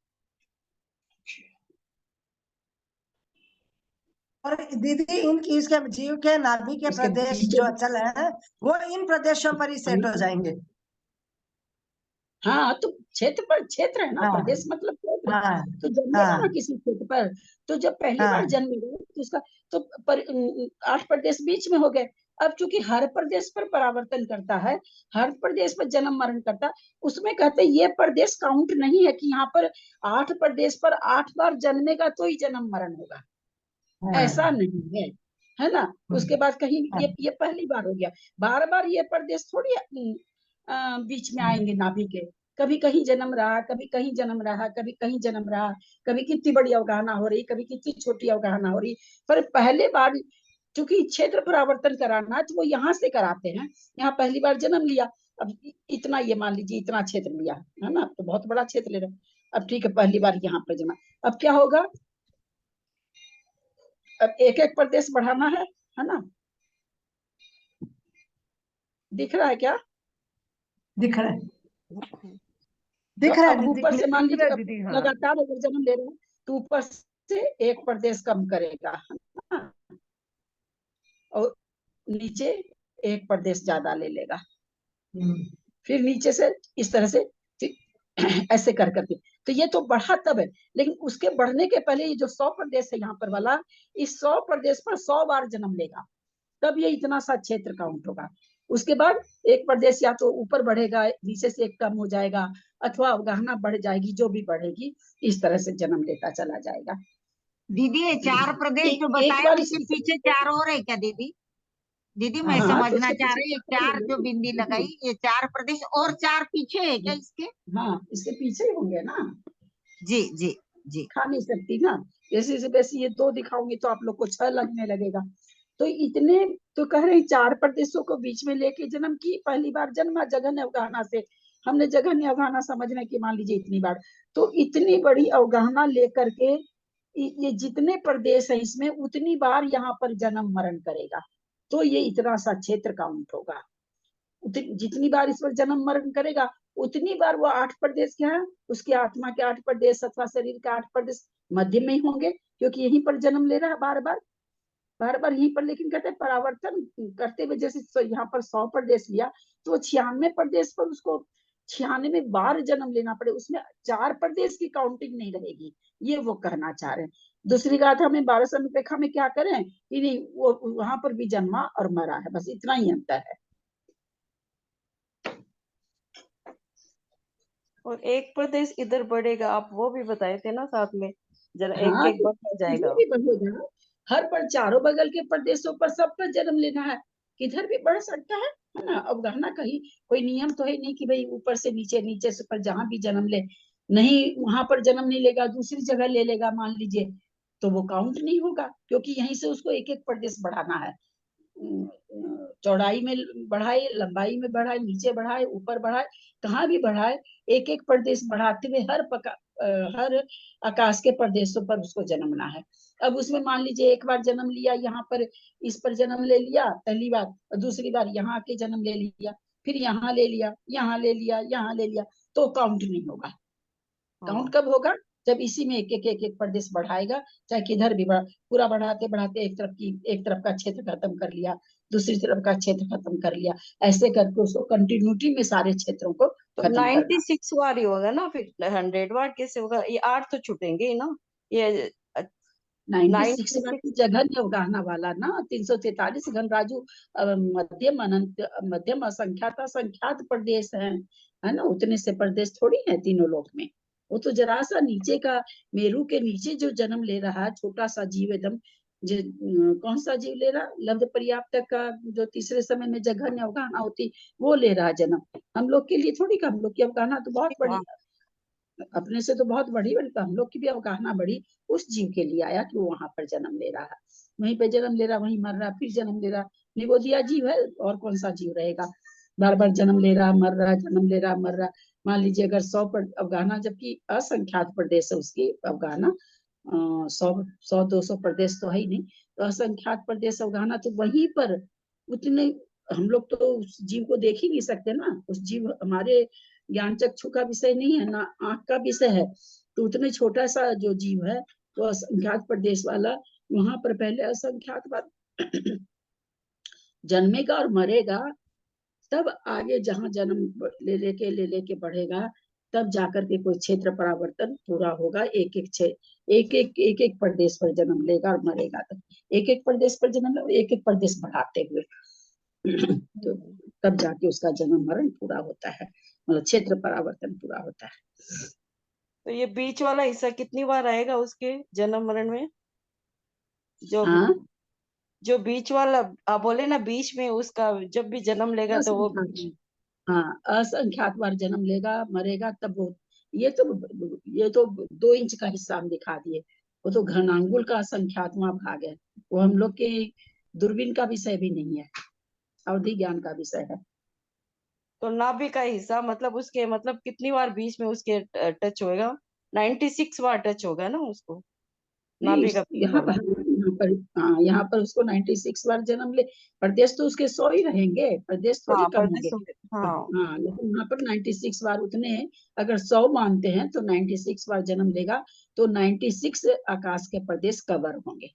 और दीदी इनकी इसके जीव के नाभि के इसके प्रदेश पीछे जो अचल है वो इन प्रदेशों पर ही सेट हो जाएंगे। हाँ, तो क्षेत्र है ना, हाँ प्रदेश मतलब क्षेत्र। हाँ तो जन्मेगा ना हाँ किसी क्षेत्र पर, तो जब पहली हाँ बार जन्मेगा तो उसका तो 8 प्रदेश बीच में हो गए। अब चूंकि हर प्रदेश पर परावर्तन करता है, हर प्रदेश पर जन्म मरण करता है, उसमें कहते हैं ये प्रदेश काउंट नहीं है कि यहाँ पर 8 प्रदेश पर 8 बार जन्मेगा तो ही जन्म मरण होगा, ऐसा नहीं है ना। उसके बाद कहीं ये पहली बार हो गया, बार बार ये प्रदेश थोड़ी बीच में आएंगे नाभि के। कभी कहीं जन्म रहा, कभी कहीं जन्म रहा, कभी कहीं जन्म रहा, कभी कितनी बड़ी अवगाहना हो रही, कभी कितनी छोटी अवगाहना हो रही। पर पहले बार चूंकि क्षेत्र परावर्तन कराना है तो वो यहाँ से कराते हैं, यहाँ पहली बार जन्म लिया। अब इतना, ये मान लीजिए इतना क्षेत्र लिया है ना, तो बहुत बड़ा क्षेत्र ले रहे हैं। अब ठीक है, पहली बार यहाँ पर जन्मा, अब क्या होगा? अब एक एक प्रदेश बढ़ाना है ना। दिख रहा है क्या? दिख रहा है, तो दिख रहा अब है ऊपर से मान दिख रहा लीजिए, है अब दीदी। हाँ, लगातार अगर जन्म ले रहे हैं तो ऊपर से एक प्रदेश कम करेगा, है ना? और नीचे एक प्रदेश ज्यादा ले लेगा, फिर नीचे से इस तरह से, ऐसे कर करके। तो ये तो बढ़ा तब है, लेकिन उसके बढ़ने के पहले ये जो 100 प्रदेश है यहाँ पर वाला, इस 100 प्रदेश पर 100 बार जन्म लेगा, तब ये इतना सा क्षेत्र काउंट होगा। उसके बाद एक प्रदेश या तो ऊपर बढ़ेगा, नीचे से एक कम हो जाएगा, अथवा अवगाहना बढ़ जाएगी, जो भी बढ़ेगी इस तरह से जन्म लेता चला जाएगा। दीदी ये 4 प्रदेश जो एक बताए बार उसके पीछे 4 और है क्या दीदी? दीदी मैं हाँ, तो समझना उसके चाह पीछे रही, ये क्या 4 करेंगे जो ना? बिंदी लगाई, ये 4 प्रदेश और 4 पीछे है क्या इसके? हाँ, इसके पीछे ही होंगे ना, जी जी जी। खा नहीं सकती ना। जैसे से वैसे ये 2 दिखाऊंगी तो आप लोग को 6 लगने लगेगा। तो इतने, तो कह रहे हैं 4 प्रदेशों को बीच में लेके जन्म की, पहली बार जन्मा जघन्य अवगाहना से। हमने जघन्य अवगाहना समझने की मान लीजिए इतनी बार, तो इतनी बड़ी अवगाहना लेकर के ये जितने प्रदेश है इसमें उतनी बार यहाँ पर जन्म मरण करेगा, तो ये इतना सा क्षेत्र काउंट होगा। जितनी बार इस पर जन्म मरण करेगा उतनी बार वो 8 प्रदेश क्या है, उसकी आत्मा के 8 प्रदेश अथवा शरीर के 8 प्रदेश मध्य में ही होंगे, क्योंकि यहीं पर जन्म ले रहा है बार बार, बार बार यहीं पर। लेकिन कहते हैं परावर्तन करते हुए, जैसे यहाँ पर 100 प्रदेश लिया तो 96 प्रदेश पर उसको 96 बार जन्म लेना पड़े, उसमें 4 प्रदेश की काउंटिंग नहीं रहेगी, ये वो कहना चाह रहे हैं। दूसरी गाथा में 12 अनुपेक्षा में क्या करें कि नहीं, वो वहां पर भी जन्मा और मरा है, बस इतना ही अंतर है। और एक प्रदेश इधर बढ़ेगा, आप वो भी बताए थे ना साथ में, जरा एक हाँ, एक तो बढ़ता जाएगा। इधर भी बढ़ेगा, हर पर चारों बगल के प्रदेशों पर सब पर जन्म लेना है, किधर भी बढ़ सकता है ना। अवगाहना कहीं कोई नियम तो है नहीं कि भाई ऊपर से नीचे, नीचे से पर जहां भी जन्म ले, नहीं वहां पर जन्म नहीं लेगा, दूसरी जगह ले लेगा मान लीजिए, तो वो काउंट नहीं होगा, क्योंकि यहीं से उसको एक एक प्रदेश बढ़ाना है। चौड़ाई में बढ़ाए, लंबाई में बढ़ाए, नीचे बढ़ाए, ऊपर बढ़ाए, कहाँ भी बढ़ाए, एक एक प्रदेश बढ़ाते हुए हर आकाश के प्रदेशों पर उसको जन्मना है। अब उसमें मान लीजिए एक बार जन्म लिया यहाँ पर, इस पर जन्म ले लिया पहली बार, और दूसरी बार यहाँ आके जन्म ले लिया, फिर यहाँ ले लिया, यहाँ ले लिया, यहाँ ले लिया, तो काउंट नहीं होगा। काउंट कब होगा? जब इसी में एक प्रदेश बढ़ाएगा, चाहे किधर भी पूरा बढ़ाते बढ़ाते एक तरफ का क्षेत्र खत्म कर लिया, दूसरी तरफ का क्षेत्र खत्म कर लिया, ऐसे करके उसको कंटिन्यूटी में सारे क्षेत्रों को तो खत्म करना। 96 वार ही होगा ना, फिर 100 वार कैसे होगा? ये 8 तो छूटेंगे ही ना, ये 96 वाला 96। जगह नहीं उगाहना वाला ना, 343 घन राजू मध्यम अनंत मध्यम असंख्यात असंख्यात प्रदेश है ना, उतने से प्रदेश थोड़ी है तीनों लोक में। वो तो जरा सा नीचे का, मेरू के नीचे जो जन्म ले रहा है छोटा सा जीव एकदम, कौन सा जीव ले रहा, लब्ध पर्याप्त का जो तीसरे समय में जघन्य अवगाहना होती वो ले रहा जन्म। हम लोग के लिए थोड़ी का, हम लोग की अवगाहना तो बहुत बड़ी, अपने से तो बहुत बड़ी बड़ी, हम लोग की भी अवगाहना बड़ी उस जीव के लिए आया कि वो वहां पर जन्म ले रहा है, वहीं पे जन्म ले रहा, वहीं मर रहा, फिर जन्म ले रहा। निगोदिया जीव है, और कौन सा जीव रहेगा, बार बार जन्म ले रहा, मर रहा, जन्म ले रहा, मर रहा। मान लीजिए अगर 100 अवगाहना, जबकि असंख्यात प्रदेश है उसकी अवगाहना, 100-200 प्रदेश तो है ही नहीं, तो असंख्यात प्रदेश अवगाहना, तो वहीं पर उतने, हम लोग तो उस जीव को देख ही नहीं सकते ना, उस जीव हमारे ज्ञान चक्षु का विषय नहीं है ना, आंख का विषय है, तो उतने छोटा सा जो जीव है वो असंख्यात प्रदेश वाला, वहां पर पहले असंख्यात जन्मेगा और मरेगा, तब आगे जहां जन्म ले लेके बढ़ेगा, तब जाकर के कोई क्षेत्र परावर्तन पूरा होगा, एक एक प्रदेश पर जन्म लेगा और मरेगा, तब एक एक प्रदेश पर जन्म, एक एक प्रदेश बढ़ाते हुए तो तब जाके उसका जन्म मरण पूरा होता है, मतलब क्षेत्र परावर्तन पूरा होता है। तो ये बीच वाला हिस्सा कितनी बार आएगा उसके जन्म मरण में? जो हाँ, जो बीच वाला आप बोले ना, बीच में उसका जब भी जन्म लेगा तो वो हाँ, असंख्यात बार जन्म लेगा, मरेगा, तब वो, ये तो 2 इंच का हिस्सा हम दिखा दिए, वो तो घनांगुल का असंख्यातवां भाग है, वो हम लोग के दूरबीन का विषय भी नहीं है, अवधि ज्ञान का विषय है। तो नाभि का हिस्सा मतलब उसके मतलब कितनी बार बीच में उसके टच होएगा? 96 बार टच होगा ना उसको, नहीं, नाभि का यहाँ पर हाँ, यहाँ पर उसको 96 बार जन्म ले, प्रदेश तो उसके 100 ही रहेंगे, प्रदेश थोड़ी हाँ कम होंगे। हाँ हाँ, लेकिन यहाँ पर 96 बार उतने, अगर 100 मानते हैं तो 96 बार जन्म लेगा, तो 96 आकाश के प्रदेश कवर होंगे।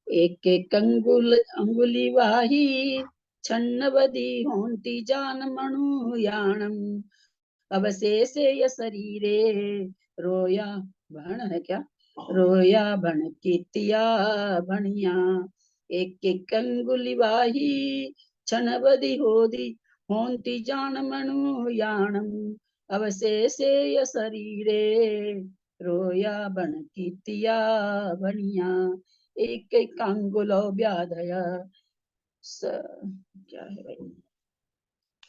एक एक अंगुली वाही, छन्नवदी होंती जान मणु याणम, अवशेषे य शरीरे रोया भण है क्या, रोया भण कीतिया भणिया, एक एक अंगुली वाही, छनबदी होदी होंती जान मनु याणम, अवशेषे य शरीरे रोया भण कीतिया भणिया, एक एक अंगुलो व्याधय क्या है भाई,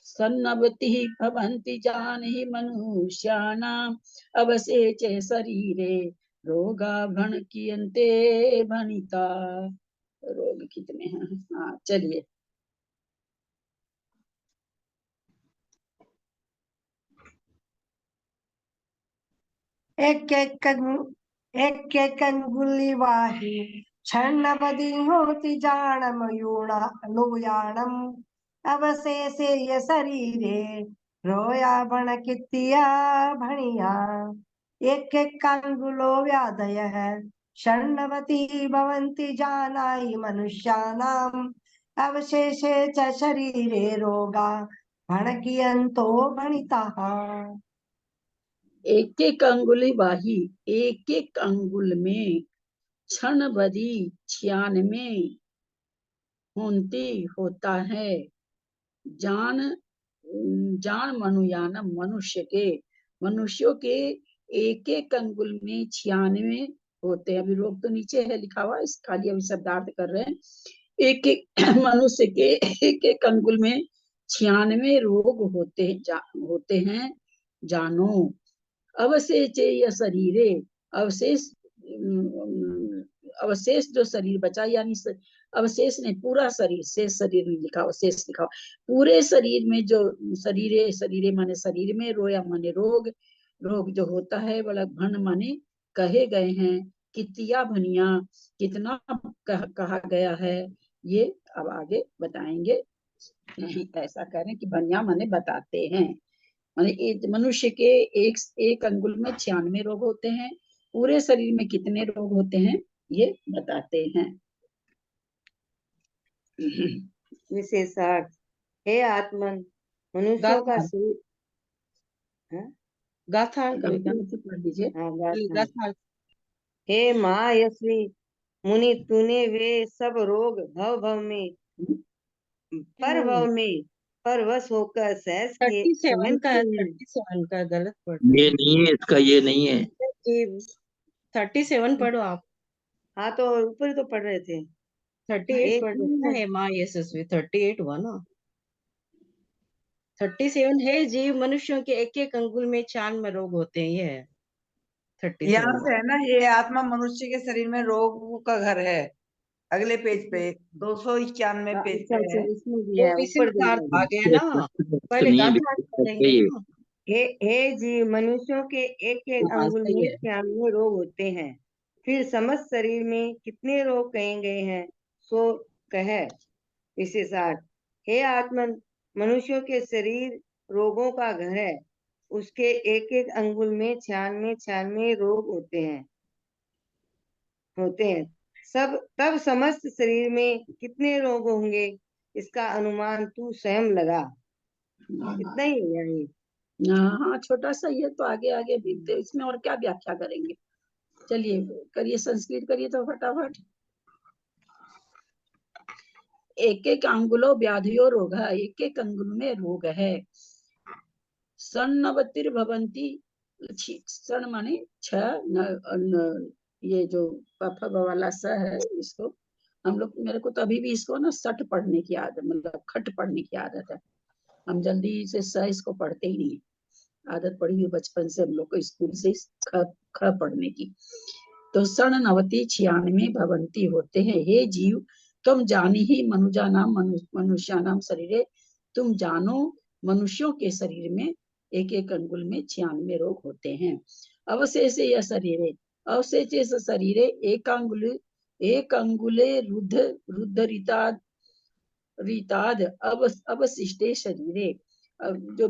सन्नवति भवन्ति जानि मनुष्याणाम्, अवशेषे शरीरे रोगा भणकीयन्ते भणिता। रोग कितने हैं, हाँ चलिए। एक एक अंगुली वाही, छन्नपदी होती जान मयूणानुयाणम, अवशेषे य शरीरे रोया बण कितिया भणिया, एक एक अंगुलो व्याधय है, षण्णवति भवन्ति जानाहि मनुष्याणाम्, अवशेषे च शरीरे रोगा भणकीयन्तो भणिताः। एक एक अंगुली वाही, एक एक अंगुल में, क्षण बदी 96 होती होता है, जान जान मनुयानम, मनुष्यों के एक एक अंगुल में 96 होते हैं। अभी रोग तो नीचे है लिखा हुआ, इस खाली अभी शब्दार्थ कर रहे हैं। एक एक मनुष्य के एक एक अंगुल में 96 रोग होते हैं जानो, अवशेष या शरीरे, अवशेष अवशेष जो शरीर बचा, यानी अवशेष नहीं, पूरा शरीर, शेष शरीर नहीं लिखा, अवशेष लिखा, पूरे शरीर में जो शरीरे, शरीरे माने शरीर में, रोया माने रोग, रोग जो होता है, बड़ा भन माने कहे गए हैं, कितिया भनिया कितना कहा गया है, ये अब आगे बताएंगे। ऐसा करें कि भनिया माने बताते हैं, माने मनुष्य के एक अंगुल में 96 रोग होते हैं, पूरे शरीर में कितने रोग होते हैं ये बताते हैं। विशेषार्थ, हे आत्मन, मनुष्यों का शरीर, गाथा पढ़ लीजिए। गाथा। हे महायशवी मुनि, तूने वे सब रोग भव भव में परवश होकर सहज के 37 का समझते हैं 37 का गलत पढ़ ये नहीं है, इसका ये नहीं है। रहे 37 पढ़ो आप। हाँ तो ऊपर ही तो पढ़ रहे थे 38 एक पढ़ रहे थे ना, हे माँ यशस्वी 38 हुआ ना। 37 है जीव मनुष्यों के एक एक अंगुल में 96 रोग होते हैं, ये है 37। यहाँ से है ना, ये आत्मा मनुष्य के शरीर में रोग का घर है। अगले पेज पे 291 पेज पे अच्छा अच्छा है। इसमें भी वो है विषय ऊपर सार भी आ गया ना, पहले नहीं है, गाथा पढ़ेंगे ये ना। हे जीव मनुष्यों के एक एक हाँ अंगुल सही में है। 96 रोग होते हैं। फिर समस्त शरीर में कितने रोग कहे गए हैं सो कह विशेषार्थ। हे आत्मन मनुष्यों के शरीर रोगों का घर है, उसके एक एक अंगुल में 96 रोग होते हैं। सब तब समस्त शरीर में कितने रोग होंगे इसका अनुमान तू स्वयं लगा। इतना ही है यानी। हाँ छोटा सा ये तो आगे आगे भी इसमें और क्या व्याख्या करेंगे। चलिए करिए, संस्कृत करिए तो फटाफट। एक एक अंगुलो व्याधियो रोग, एक एक अंगुल में रोग है। सन्नवतिर भवंती, सन माने ये जो पफ वाला स है, इसको हम लोग, मेरे को तो अभी भी इसको ना सट पढ़ने की आदत, मतलब खट पढ़ने की आदत है। हम जल्दी से स इसको पढ़ते ही नहीं, आदत पड़ी हुई बचपन से हम लोग को स्कूल से ख पढ़ने की। तो सण नवती 96 भवंती होते हैं। हे जीव तुम जानी ही मनुजा नाम मनुष्या नाम शरीरे, तुम जानो मनुष्यों के शरीर में एक एक अंगुल में 96 रोग होते हैं। अवशेष यह शरीरे, अवशेष शरीरे एक अंगुले रुद्ध रीताद अवशिष्टे शरीरे। जो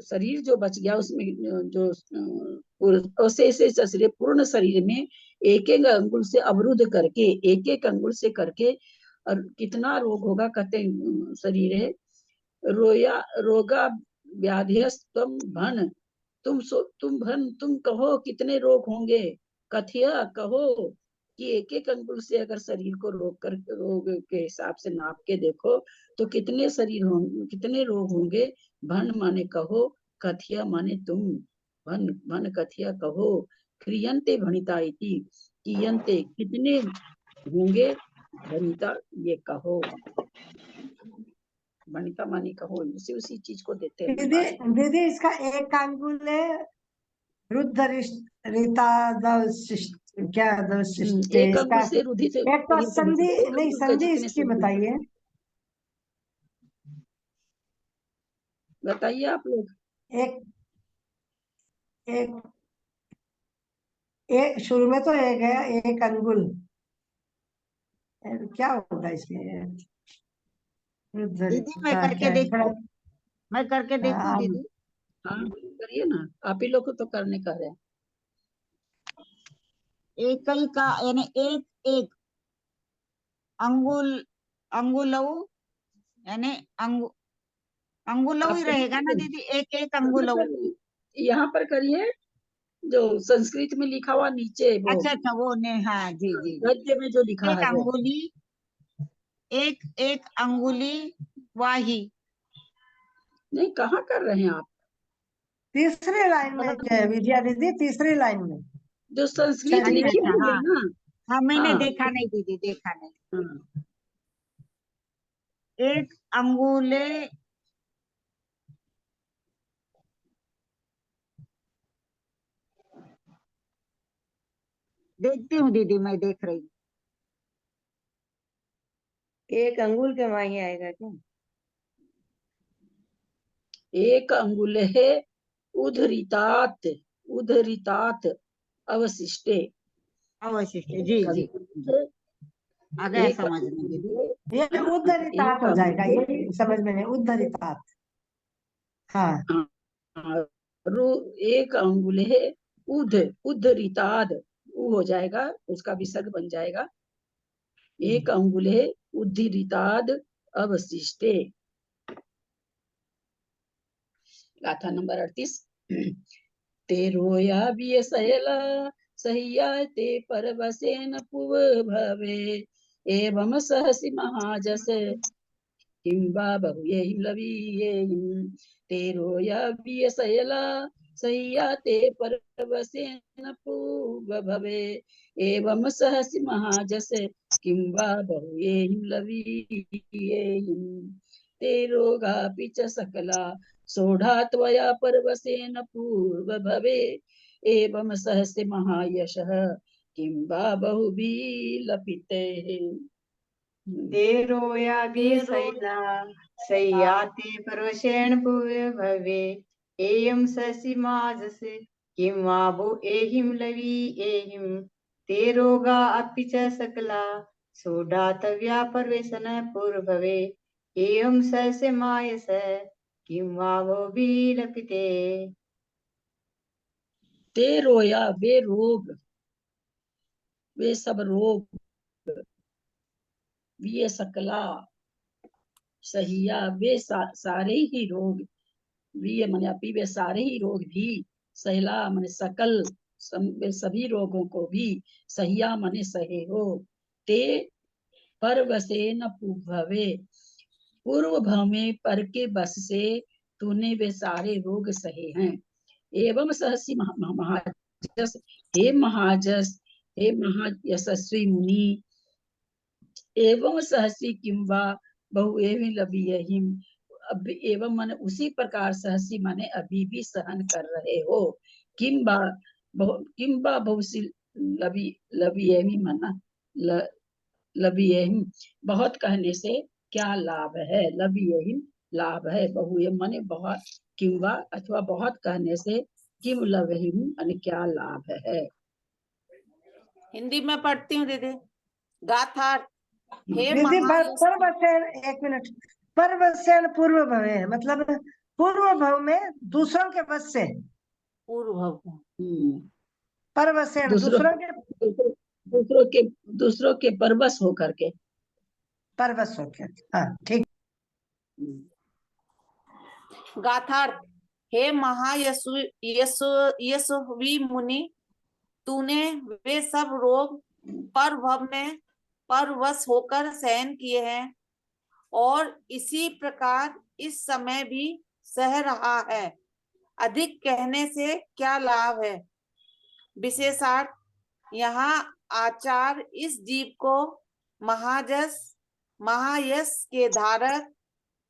शरीर जो बच गया उसमें जो अवशेष शरीर, पूर्ण शरीर में एक एक अंगुल से अवरुद्ध करके, एक एक अंगुल से करके, और कितना रोग होगा कहते शरीर है। रोगा व्याधिस्तम भन, तुम कहो कितने रोग होंगे। कथिया कहो कि एक एक अंगुल से अगर शरीर को रोग के हिसाब से नाप के देखो तो कितने शरीर होंगे, कितने रोग होंगे। भन माने कहो, कथिया माने तुम, भन कथिया कहो। क्रियंते भणिता इति, कियंते कितने होंगे, भणिता ये कहो, भणिता माने कहो, उसी चीज को देते हैं दीदी दीदी इसका एक अंगुल है रुद्ध रीता क्या दवशिष्ट है एक इसका। अंगुल से रुधि से एक तो शरीर को संधि एक नहीं, अंगुल का संधि जितने इसकी शरीर, बताइए। बताइए आप लोग। एक एक एक शुरू में तो एक है, एक अंगुल, क्या होगा इसमें। रुद्ध दीदी मैं रीता करके क्या है थोड़ा। देखूं, मैं करके देखूं हाँ, दीदी। हाँ करिए ना, आप ही लोग को तो करने का है। एक ही का यानी एक एक अंगुल, अंगुलऊ यानी अंगुलऊ ही आप रहेगा ना दीदी, एक एक अंगुलऊ। यहाँ पर करिए जो संस्कृत में लिखा हुआ नीचे, वो अच्छा अच्छा वो ने, हाँ जी जी जी। गद्य में जो लिखा एक है वो। अंगुली, एक एक अंगुली वाही। नहीं, कहाँ कर रहे हैं आप। तीसरी लाइन में है विजया दीदी, तीसरी लाइन में जो संस्कृत चलिए। अच्छा लिखी अच्छा हुई है हाँ ना। हाँ, मैंने हाँ देखा नहीं दीदी, देखा नहीं। हाँ, एक अंगुले देखती हूँ दीदी, मैं देख रही हूँ। एक अंगुल के माही आएगा क्या। एक अंगुल है उधरितात, उधरितात अवशिष्टे। अवशिष्ट, जी जी आ गया एक समझ में दीदी। ये उद्धरितात एक हो जाएगा, अंगुल, ये समझ में नहीं, उद्धरितात। हाँ एक अंगुल है उद्धरिताद, वो हो जाएगा, उसका विसर्ग बन जाएगा। एक अंगुल है उद्धरिताद अवशिष्टे। गाथा नंबर 38। तेरोया विय सहेला सहिया ते परवसेन पुव भवे, एवं सहसि महाजस किं वा बहुयेहिं लवीयेहिं तेरो यज्ञशयला सह्याते परवसेन पूर्व भवे एवं सहसि महाजस किं वा बहुयेहिं लवीयेहिं तेरोगापि च सकला सोढ़ा त्वया परवसेन पूर्व भवे एवं सहस्य महायशः किं वा बहुभिलपिते। तेरो याज्ञशैला सह्याते परवशेन पूर्व भवे एयं शशि माजसे किं वा भो एहिं लवी एहिं तेरोगा अपि च सकला सोढातव्या परवेशन पूर्व भवे एवं शस्य मायस किं वा भो विलपिते। ते रोया वे रोग, वे सब रोग, वे सकला सहिया वे सारे ही रोग, वे मने अपी वे सारे ही रोग भी, सहला मने सकल वे सभी रोगों को भी, सहिया मने सहे हो, ते परवसे न भवे पूर्व भव में पर के बस से तूने वे सारे रोग सहे हैं। एवं सहसी महाजस हे महाजस हे महायशस्वी मुनि एवं सहसी किंवा बहु एवं लबीयहिम अब एवं मन उसी प्रकार सहसी माने अभी भी सहन कर रहे हो किंबा बहुसी लबीयहिम मना लबीयहिम बहुत कहने से क्या लाभ है, लबीयहिम लाभ है, बहु माने बहुत किंवा अथवा बहुत कहने से किम लबीयहिम माने क्या लाभ है। हिंदी में पढ़ती हूँ दीदी। गाथा हे दीदी महायश परवसेन, एक मिनट, परवसेन पूर्व भवे मतलब पूर्व भव में दूसरों के बस से, पूर्व भव परवसेन दूसरों दूसरों के परवश होकर के, परवश होकर, हाँ ठीक। गाथार्थ हे महायशस्वी मुनि तूने वे सब रोग परभव में परवश होकर सहन किए हैं और इसी प्रकार इस समय भी सह रहा है। अधिक कहने से क्या लाभ है। विशेषार्थ यहाँ आचार्य इस जीव को महायश के धारक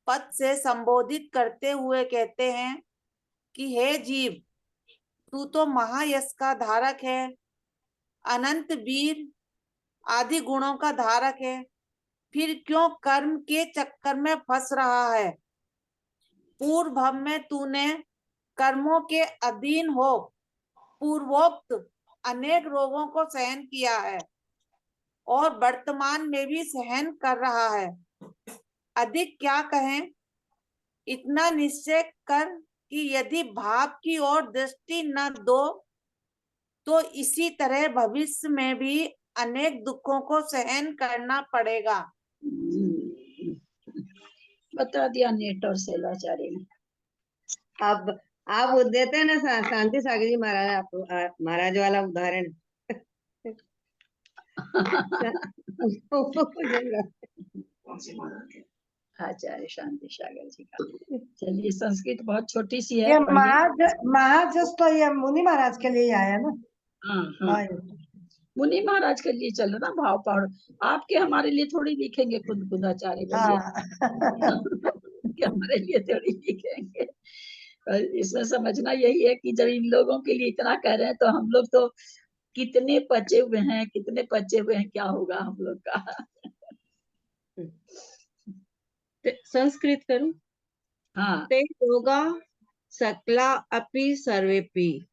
पद से संबोधित करते हुए कहते हैं कि हे जीव तू तो महायश का धारक है, अनंत वीर आदि गुणों का धारक है, फिर क्यों कर्म के चक्कर में फंस रहा है। पूर्व भव में तूने कर्मों के अधीन हो पूर्वोक्त अनेक रोगों को सहन किया है और वर्तमान में भी सहन कर रहा है। अधिक क्या कहें, इतना निश्चय कर कि यदि भाव की ओर दृष्टि न दो तो इसी तरह भविष्य में भी अनेक दुखों को सहन करना पड़ेगा। बता दिया नेट और सेलाचार्य ने। अब आप वो देते हैं ना शांति सागर जी महाराज, आप महाराज वाला उदाहरण आचार्य शांति सागर जी का। चलिए संस्कृत बहुत छोटी सी है, ये पढ़िए। महाजस तो ये मुनि महाराज के लिए ही आया ना। हाँ हाँ, मुनि महाराज के लिए चल रहा भाव पढ़, आपके हमारे लिए थोड़ी लिखेंगे खुद आचार्य बोलिए। हमारे लिए थोड़ी लिखेंगे। इसमें समझना यही है कि जब इन लोगों के लिए इतना कह रहे हैं तो हम लोग तो कितने पचे हुए हैं, क्या होगा हम लोग का। संस्कृत करूं? हाँ, ते रोगा सकला अपि सर्वेपि,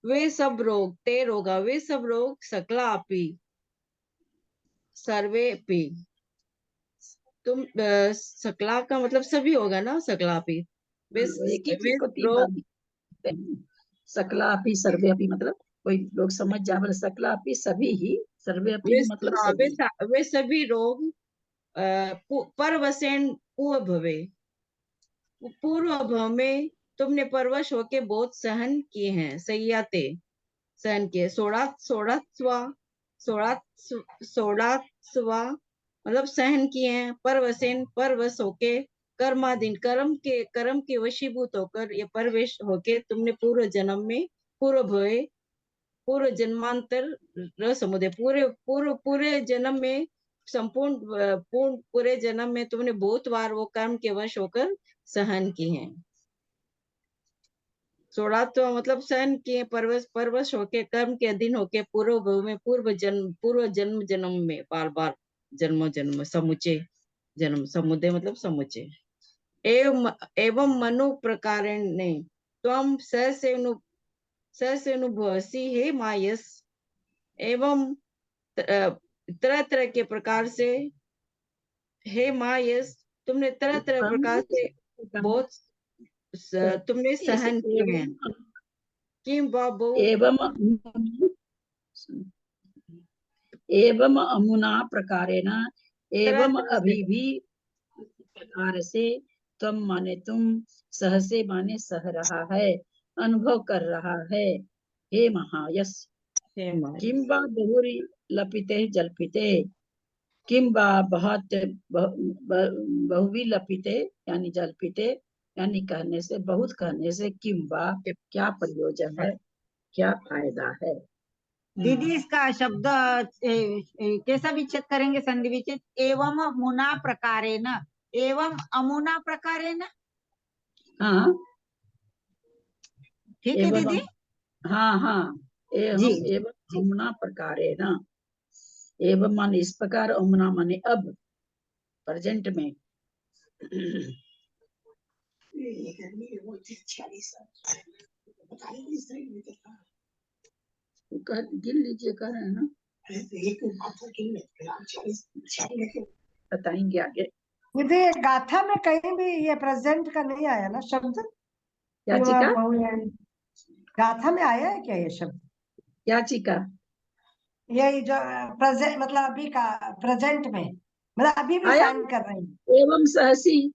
वे सब रोग, ते रोगा वे सब रोग, सकला अपि सर्वेपि, तुम सकला का मतलब सभी होगा ना, सकला अपि वे एक ही चीज को तीन बार रोग, लिखते हैं। सकला अपि सर्वे अपि मतलब कोई लोग समझ जाए, सकला अपि सभी ही, सर्वे अपि मतलब सभी। वे सभी रोग परवसेन पूर्व भवे, पूर्व भव में तुमने परवश होके बहुत सहन किए हैं, सह्याते सहन किए, सोड़ात्वा मतलब सहन किए हैं, परवसेन परवश होके, कर्माधीन कर्म के वशीभूत होकर या परवेश होके तुमने पूर्व जन्म में पूर्व भवे पूर्व जन्मांतर समुदय पूरे जन्म में पूरे जन्म में तुमने बहुत बार वो कर्म के वश होकर सहन की हैं। 16 तो मतलब सहन किए, परवश होके कर्म के अधीन होके पूर्व भव में पूर्व जन्म में बार बार जन्म समुचे जन्म समुदय मतलब समुचे। एवं मनु प्रकारेण ने त्वम सहसेनुभवसी हे मायस। एवं तरह तरह के प्रकार से हे मायस तुमने तरह तरह प्रकार से बहुत तुमने सहन किए हैं। किम बाबू एवं अमुना प्रकारेण एवं तरह से अभी भी प्रकार से त्वम माने तुम, सहसे माने सह रहा है, अनुभव कर रहा है। हे महायस हे मायस किम वा बहुरी लपिते जल्पिते, किम वा बहुत बहुवी लपिते यानी जल्पिते यानी कहने से बहुत कहने से, किम वा क्या प्रयोजन है, क्या फायदा है। दीदी इसका शब्द कैसा विच्छेद करेंगे? संधि विच्छेद। एवं मुना प्रकारेण, एवं अमुना प्रकारेण। हाँ ठीक है एवं दीदी। हाँ हाँ जी एवं अमुना प्रकारेण, एवं माने इस प्रकार, अमुना माने अब प्रेजेंट में। गिन लीजिए, कह रहे हैं ना, बताएंगे आगे। दीदी ये गाथा में कहीं भी ये प्रेजेंट का नहीं आया ना शब्द? क्या चिका? गाथा में आया है क्या ये शब्द? क्या चिका? यही जो प्रेजेंट मतलब अभी का प्रेजेंट में, मतलब अभी भी आया साइन कर रहे हैं। एवं सहसी,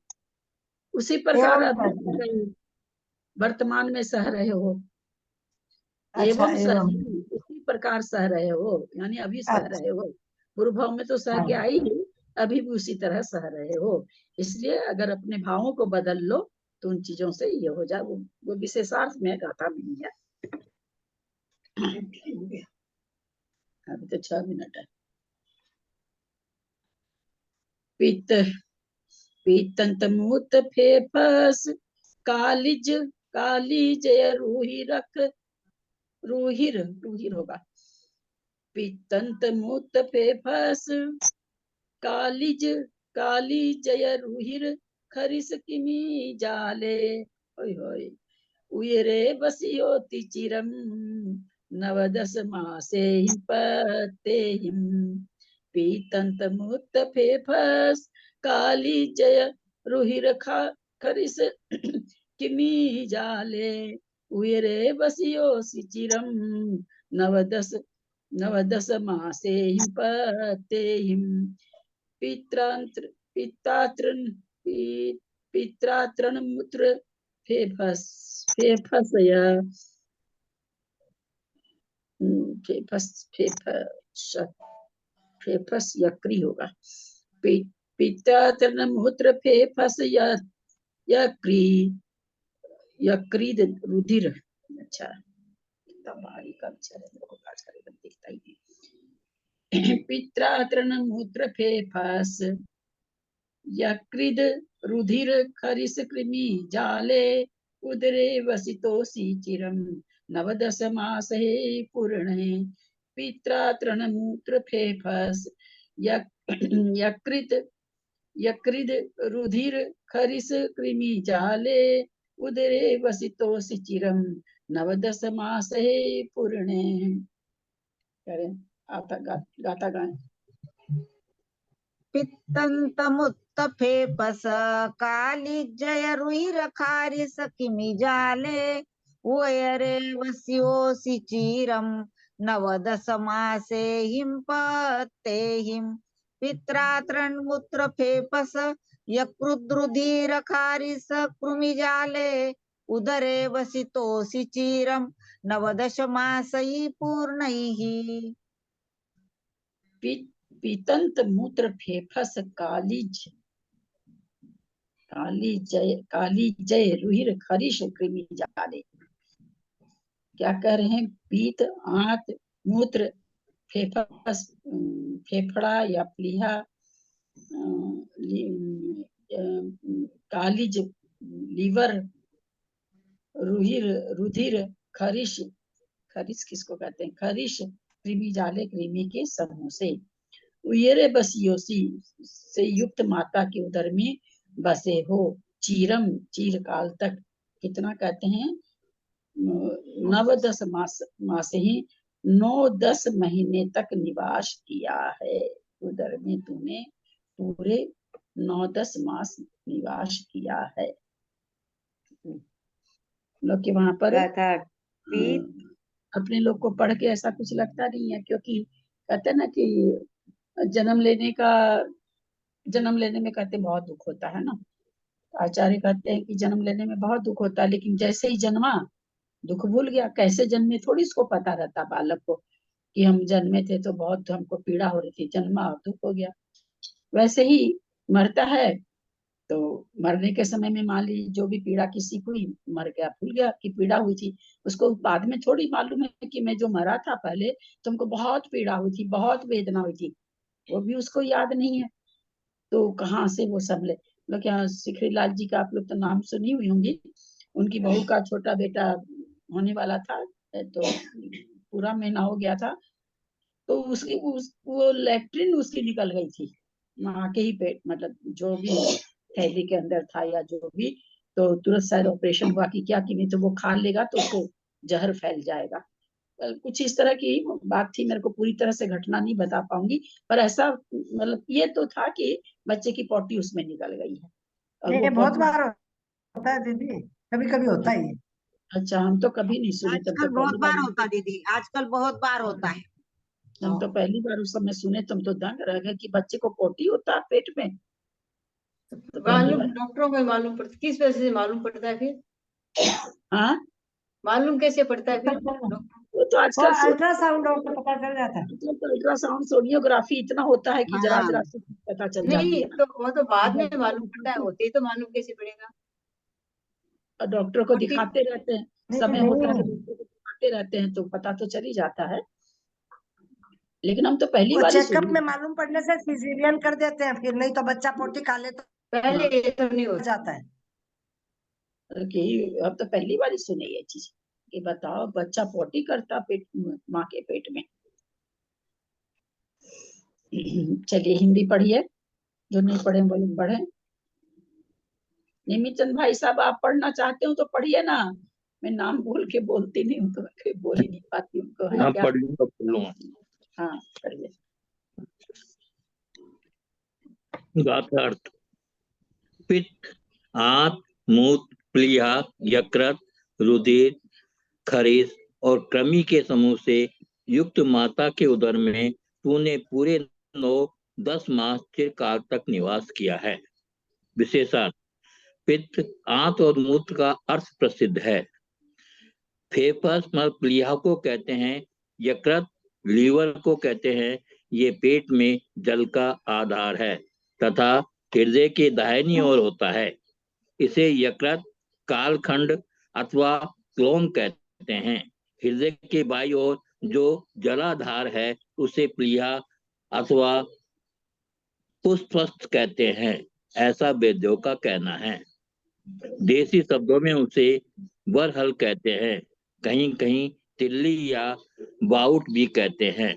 उसी प्रकार एवं अभी सह रहे हो, वर्तमान में सह रहे हो। अच्छा एवं एवं सहसी उसी प्रकार सह रहे हो, यानी अभी सह अच्छा रहे हो। पूर्व भाव में तो सह के आई ही, अभी भी उसी तरह सह रहे हो। इसलिए अगर अपने भावों को बदल लो तो उन चीजों से ये हो जाए, वो विशेषार्थ में गाथा में नहीं है। अभी तो 6 मिनट है। पीतंत मूत फेफस कालिज कालिज रूहिर होगा। पीतंत मूत फेफस कालिज जय रूहिर खरिस किमी जाले, होय होय उयरे बसियोति चिरम नवदस मासे हिम पते हिम। पीतंत मुत फेफस काली जय रुहिर खरिस किमी जाले, उयरे बसियोसि चिरम नवदस मासे हिम पते हिम। पित्रात्रन मूत्र फेफसय फेफस यक्री होगा। पित्रात्रन मूत्र फेफस यकृद रुधिर। अच्छा बारीक अक्षर है, मेरे को पास करेगा दिखता ही नहीं। पित्रात्रन मूत्र फेफस यकृद रुधिर खरिस कृमि जाले, उदरे वसितोषि चिरम नवदस मासे पूर्णे। पित्रात्रण मूत्र फेफस यकृद रुधिर खरिस कृमि जाले, उदरे वसितोषि चिरम नवदस मासे पूर्णे। करें आता गाता गाएं। पित्तन्तमुत्तफेपस कालिजय रुहिरखारिस किमि जाले, उयरे वस्योसि चिरं नवदस मासे हिंपते हिम। पित्रात्रणमुत्रफेपस यकृद्रुधिरखारिस कृमिजाले, उदरे वसितोसि चिरं नवदश मासैः पूर्णैः। पीतंत मूत्र फेफस कालीज काली जय रुहिर खरीश कृमि जाले। क्या कह रहे हैं? पीत, आंत, मूत्र, फेफस, फेफड़ा या प्लीहा, कालीज लीवर, रुधिर रुधिर, खरीश, खरीश किसको कहते हैं? खरीश कृमि जाले, कृमि के समूह से। उयरे बसियोसी से युक्त माता के उदर में बसे हो, चीरम चीरकाल तक। कितना कहते हैं? 9-10 मास ही 9-10 महीने तक निवास किया है। उदर में तूने पूरे 9-10 मास निवास किया है। लोग के वहां पर अर्थात पीत अपने लोग को पढ़ के ऐसा कुछ लगता नहीं है, क्योंकि कहते हैं ना कि जन्म लेने में कहते बहुत दुख होता है ना। आचार्य कहते हैं कि जन्म लेने में बहुत दुख होता है, लेकिन जैसे ही जन्मा दुख भूल गया। कैसे जन्मे थोड़ी इसको पता रहता बालक को कि हम जन्मे थे तो बहुत हमको पीड़ा हो रही थी, जन्मा और दुख हो गया। वैसे ही मरता है तो मरने के समय में मान ली जो भी पीड़ा किसी को ही मर गया, भूल गया कि पीड़ा हुई थी। उसको बाद में थोड़ी मालूम है कि मैं जो मरा था पहले तुमको बहुत पीड़ा हुई थी, बहुत वेदना हुई थी, वो भी उसको याद नहीं है। तो कहाँ से वो सब ले लोग। यहाँ सिखरी लाल जी का आप लोग तो नाम सुनी हुई होंगी। उनकी बहू का छोटा बेटा होने वाला था, तो पूरा महीना हो गया था, तो उसकी वो लेट्रिन उसकी निकल गई थी माँ के ही पेट, मतलब जो भी थैली के अंदर था या जो भी। तो तुरंत शायद ऑपरेशन हुआ कि क्या, कि नहीं तो वो खा लेगा तो उसको जहर फैल जाएगा। कुछ इस तरह की बात थी। मेरे को पूरी तरह से घटना नहीं बता पाऊंगी, पर ऐसा मतलब ये तो था कि बच्चे की पोटी उसमें निकल गई है और वो ये बहुत पोटी। बार होता है दीदी, कभी कभी होता ही है। अच्छा, हम तो कभी नहीं सुने, तब तो आजकल बहुत पहली बार बार। होता दीदी, आजकल बहुत बार होता है। हम तो पहली बार उस समय सुने, तुम तो दंग रह गए कि बच्चे को पोटी होता है पेट में। तो पहली मालूम बार। डॉक्टरों को ही मालूम पड़ता, किस वजह से मालूम पड़ता है फिर? हाँ, मालूम कैसे पड़ता है फिर डॉक्टर? वो तो वो आजकल अल्ट्रासाउंड को पता चल जाता है। अल्ट्रासाउंड सोनियोग्राफी इतना होता है कि जरा हाँ जरा से पता चल जाती नहीं, है ना। तो वो तो बाद में मालूम पड़ता है, होते ही तो मालूम कैसे पड़ेगा? और डॉक्टर को होती दिखाते रहते हैं, समय होता है तो डॉक्टर को दिखाते रहते हैं, तो पता तो चल ही जाता है। लेकिन हम तो पहली वो बार ही चेकअप सुने। में मालूम पड़ने से सिजेरियन कर देते हैं, फिर नहीं तो बच्चा पोटी खा ले तो पहले ये तो नहीं होता। जाता है। कि अब तो पहली बार ही सुने ये चीज कि बताओ बच्चा पोटी करता पेट, माँ के पेट में। चलिए हिंदी पढ़िए, जो नहीं पढ़े वो लोग पढ़े। निमित चंद भाई साहब, आप पढ़ना चाहते हो तो पढ़िए ना। मैं नाम भूल के बोलती नहीं हूँ, तो मैं कहीं बोल ही नहीं पाती उनको, है हाँ क्या? पढ़ लूंगा। हाँ पढ़िए। गाथार्थ। पित्त, आंत, मूत्र, प्लीहा, यकृत, रुधिर, खरीश और कृमि के समूह से युक्त माता के उदर में तूने पूरे 9-10 मास चिरकाल तक निवास किया है। विशेषार्थ। पित्त, आंत और मूत्र का अर्थ प्रसिद्ध है। फेफस प्लीहा को कहते हैं, यकृत लीवर को कहते हैं। ये पेट में जल का आधार है तथा हृदय के दाहिनी ओर होता है। इसे यकृत, कालखंड अथवा क्लोम कहते हैं। हृदय के बाईं ओर जो जलाधार है उसे प्लीहा अथवा पुष्पस्थ कहते हैं, ऐसा वेद्यों का कहना है। देसी शब्दों में उसे बरहल कहते हैं, कहीं कहीं तिल्ली या बाउट भी कहते हैं।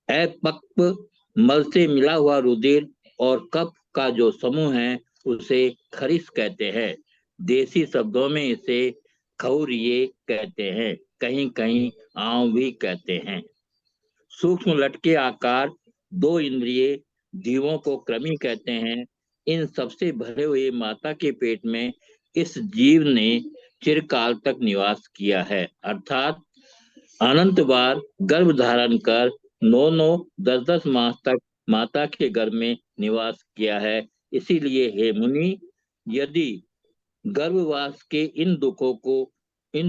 अपक्व मल से मिला हुआ रुधिर और कफ का जो समूह है उसे खरीश कहते हैं। देसी शब्दों में इसे खौरिये कहते हैं, कहीं कहीं आंव भी कहते हैं। सूक्ष्म लटके आकार 2 इंद्रिय जीवों को कृमि कहते हैं। इन सबसे भरे हुए माता के पेट में इस जीव ने चिरकाल तक निवास किया है, अर्थात अनंत बार गर्भ धारण कर 9-10 मास तक माता के गर्भ में निवास किया है। इसीलिए हे मुनि, यदि गर्भवास के इन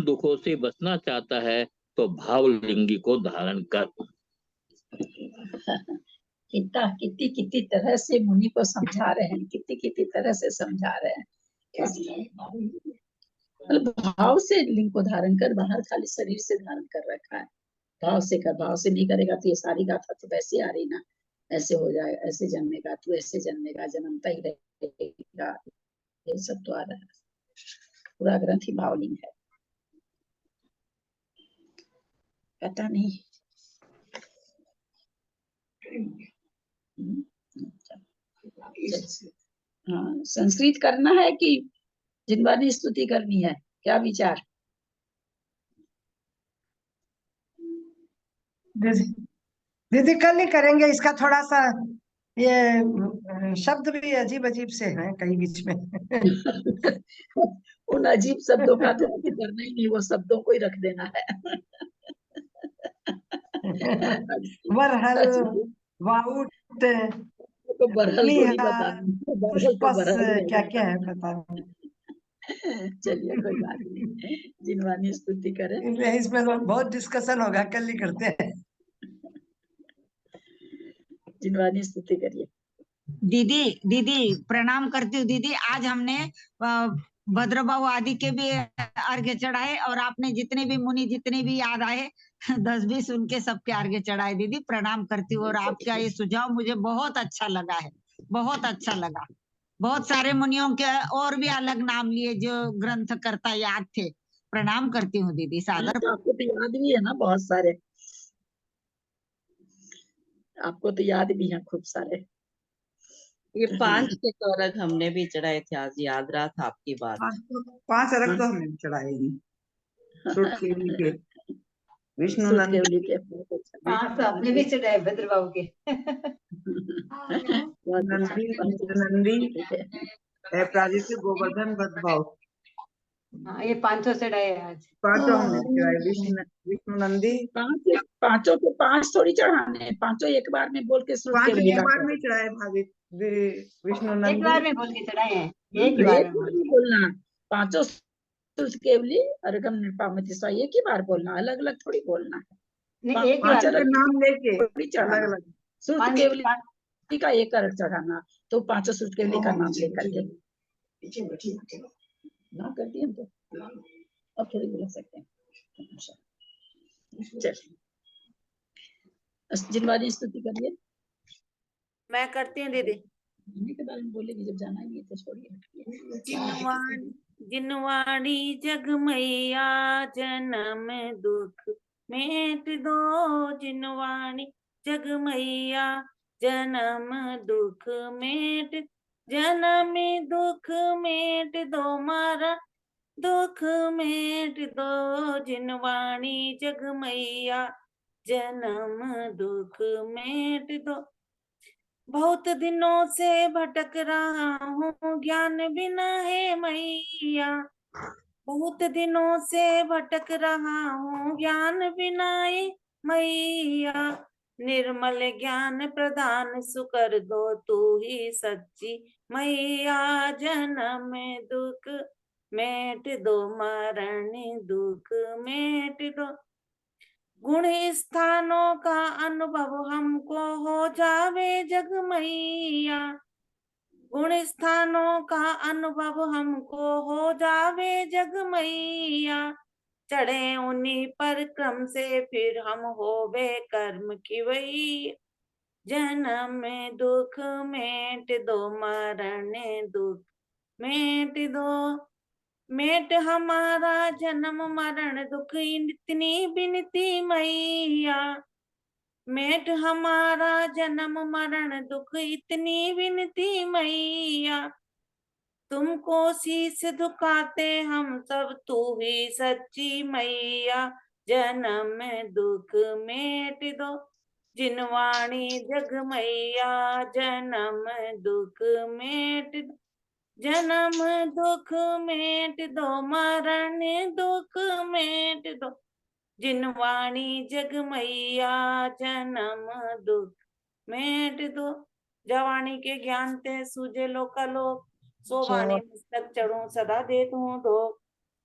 दुखों से बचना चाहता है तो भावलिंगी को धारण कर। कितनी कितनी तरह से मुनि को समझा रहे हैं, कितनी कितनी तरह से समझा रहे हैं। मतलब भाव से लिंग को धारण कर, बाहर खाली शरीर से धारण कर रखा है। भाव से कर, भाव से नहीं करेगा तो ये सारी गाथा तो वैसे आ रही ना, ऐसे हो जाए, ऐसे जन्मेगा तू, ऐसे जन्मेगा, जन्मता ही रहेगा, ये सब तो आ रहा है। पूरा ग्रंथ ही भावलिंग है। पता नहीं। हाँ, संस्कृत करना है कि जिनवानी स्तुति करनी है, क्या विचार? दीदी कल ही करेंगे, इसका थोड़ा सा ये शब्द भी अजीब अजीब से हैं कहीं बीच में। उन अजीब शब्दों का तो करना ही नहीं, वो शब्दों को ही रख देना है। वरहल, वाउट, तो बरहल थोड़ी प्लीहा, बताना, बरहल तो पुष्पस, बरहल ही क्या है। क्या है पता नहीं। चलिए कोई बात नहीं, जिनवानी स्तुति करें। इसमें तो बहुत डिस्कशन होगा, कल ही करते हैं। जिनवानी स्तुति करिए। दीदी दीदी प्रणाम करती हूँ दीदी। आज हमने भद्रबाबू आदि के भी अर्घ्य चढ़ाए और आपने जितने भी मुनि जितने भी याद आए 10-20 उनके सबके अर्घ्य चढ़ाए। दीदी प्रणाम करती हूँ और आपका ये सुझाव मुझे बहुत अच्छा लगा है, बहुत अच्छा लगा। बहुत सारे मुनियों के और भी अलग नाम लिए जो ग्रंथ करता याद थे। प्रणाम करती हूँ दीदी, सादर। तो आपको तो याद भी है ना बहुत सारे, आपको तो याद भी है खूब सारे। ये 5 के तोरक हमने भी चढ़ाए थे, आज याद रहा था आपकी बात। 5 अरग तो हमने चढ़ाए नहीं। सुट केवली के, विष्णु सुट नंदी केवली के, 5 तो आपने भी चढ़ाए भद्र बाबू के। बहुत अच्छा, नंदी, बहुत विष्णु नंदी, अच्छा। प्रादित्य, गोवर्धन, भद्रभाव, हाँ, ये 500 चढ़ाए आज। 5 हमने चढ़ाए। विष्णु नंदी, पांचों के 5 थोड़ी चढ़ाने हैं, 5 एक बार में बोल के सुट 5 केवली एक का बार में चढ़ाए भाभी। विष्णु एक नंदी, बार में बोल के चढ़ाए हैं, एक ही बार एक में बार बोल में बोलना, 5 सुट केवली अर्घम निर्पामति स्वा, एक ही बार बोलना, अलग अलग थोड़ी बोलना है। नहीं, एक ही 5 बार के में। नाम लेके थोड़ी अलग चढ़ाना, अलग। सुट 5 केवली का एक अर्घ चढ़ाना, तो 5 सुट केवली का नाम लेकर के ना कर दिए तो अब थोड़ी बोल सकते हैं। चलिए जिनवानी स्तुति करिए। मैं करती हूँ दीदी। जाने के बारे में बोलेगी, जब जाना ही नहीं है तो छोड़िए। जिनवाणी जग मैया जन्म दुख मेट दो, जिनवाणी जग मैया जन्म दुख मेट, जन्म दुख मेट दो मारा दुख मेट दो, जिनवाणी जग मैया जन्म दुख मेट दो। बहुत दिनों से भटक रहा हूँ ज्ञान बिना है मैया, बहुत दिनों से भटक रहा हूँ ज्ञान बिना है मैया, निर्मल ज्ञान प्रदान सुकर दो तू ही सच्ची मैया, जन्म दुख मेट दो मरण दुख मेट दो, गुण स्थानों का अनुभव हमको हो जावे जग मैया, गुण स्थानों का अनुभव हमको हो जावे जग मैया, चढ़े उन्हीं पर क्रम से फिर हम होवे कर्म की वही, जन्म दुख मेट दो मरण दुख मेट दो, मेट हमारा जन्म मरण दुख इतनी बिनती मैया, मेट हमारा जन्म मरण दुख इतनी विनती मैया, तुमको शीस झुकाते हम सब तू ही सच्ची मैया, जन्म दुख मेट दो, जिनवाणी जग मैया जन्म दुख मेट दो, जन्म दुख मेट दो मरण दुख मेट दो, जिनवाणी जग मैया जन्म दुख मेट दो, जवानी के ज्ञान ते सूझे लोकालोक, सोवानी मस्तक चढ़ू सदा दे तू दो,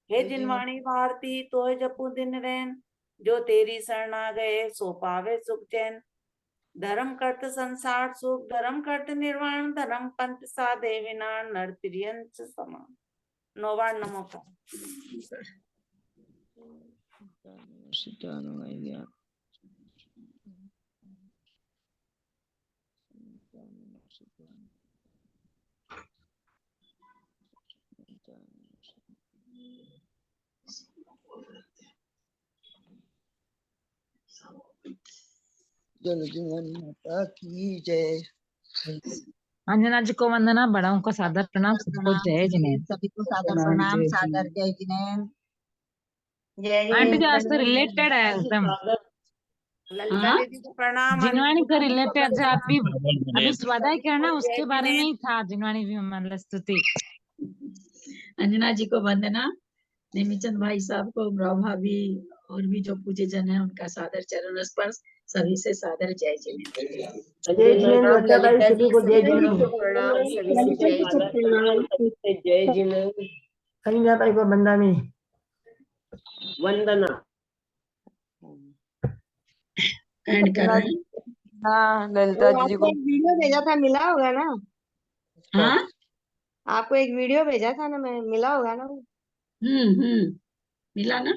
हे जिनवाणी भारती तो जपू दिन रैन, जो तेरी शरण आ गए सो पावे सुख चैन, धर्म करत संसार सुख, धर्म करत निर्वाण, धर्म पंथ साधे विना, नर त्रियंच समान। 9 बार नमो का। माता की जय। अंजना जी को वंदना, बड़ों को सादर प्रणाम, सबको जय जिनेन्द्र। सभी को सादर प्रणाम, सादर जय जिनेन्द्र। आंटी जी आज तो रिलेटेड है एकदम, ललिता हाँ? दीदी को प्रणाम। जिनवाणी अनुष्का को दीदी को रिलेटेड जो प्रणाम। अभी स्वाध्याय करना जय उसके बारे में जिनेन्द्र। ही था, जिनवाणी भी मंडल स्तुति। अंजना जी को वंदना, नेमीचंद भाई साहब को, ब्रह्मा भाभी और भी जो पूज्य जन है उनका सादर चरण स्पर्श, सभी से सादर जय जिनेन्द्र। जय जिनेन्द्र, लता भाई सभी को जय जिनेन्द्र। प्रणाम, सभी से जय जिनेन्द्र। जय जिनेन्द्र। संजय भाई को बंदामी वंदना। एंड कर रहे हैं। हाँ ललिता वो जी आपको को। एक वीडियो भेजा था, मिला होगा ना? हाँ? आपको एक वीडियो भेजा था ना, मैं मिला होगा ना? मिला ना?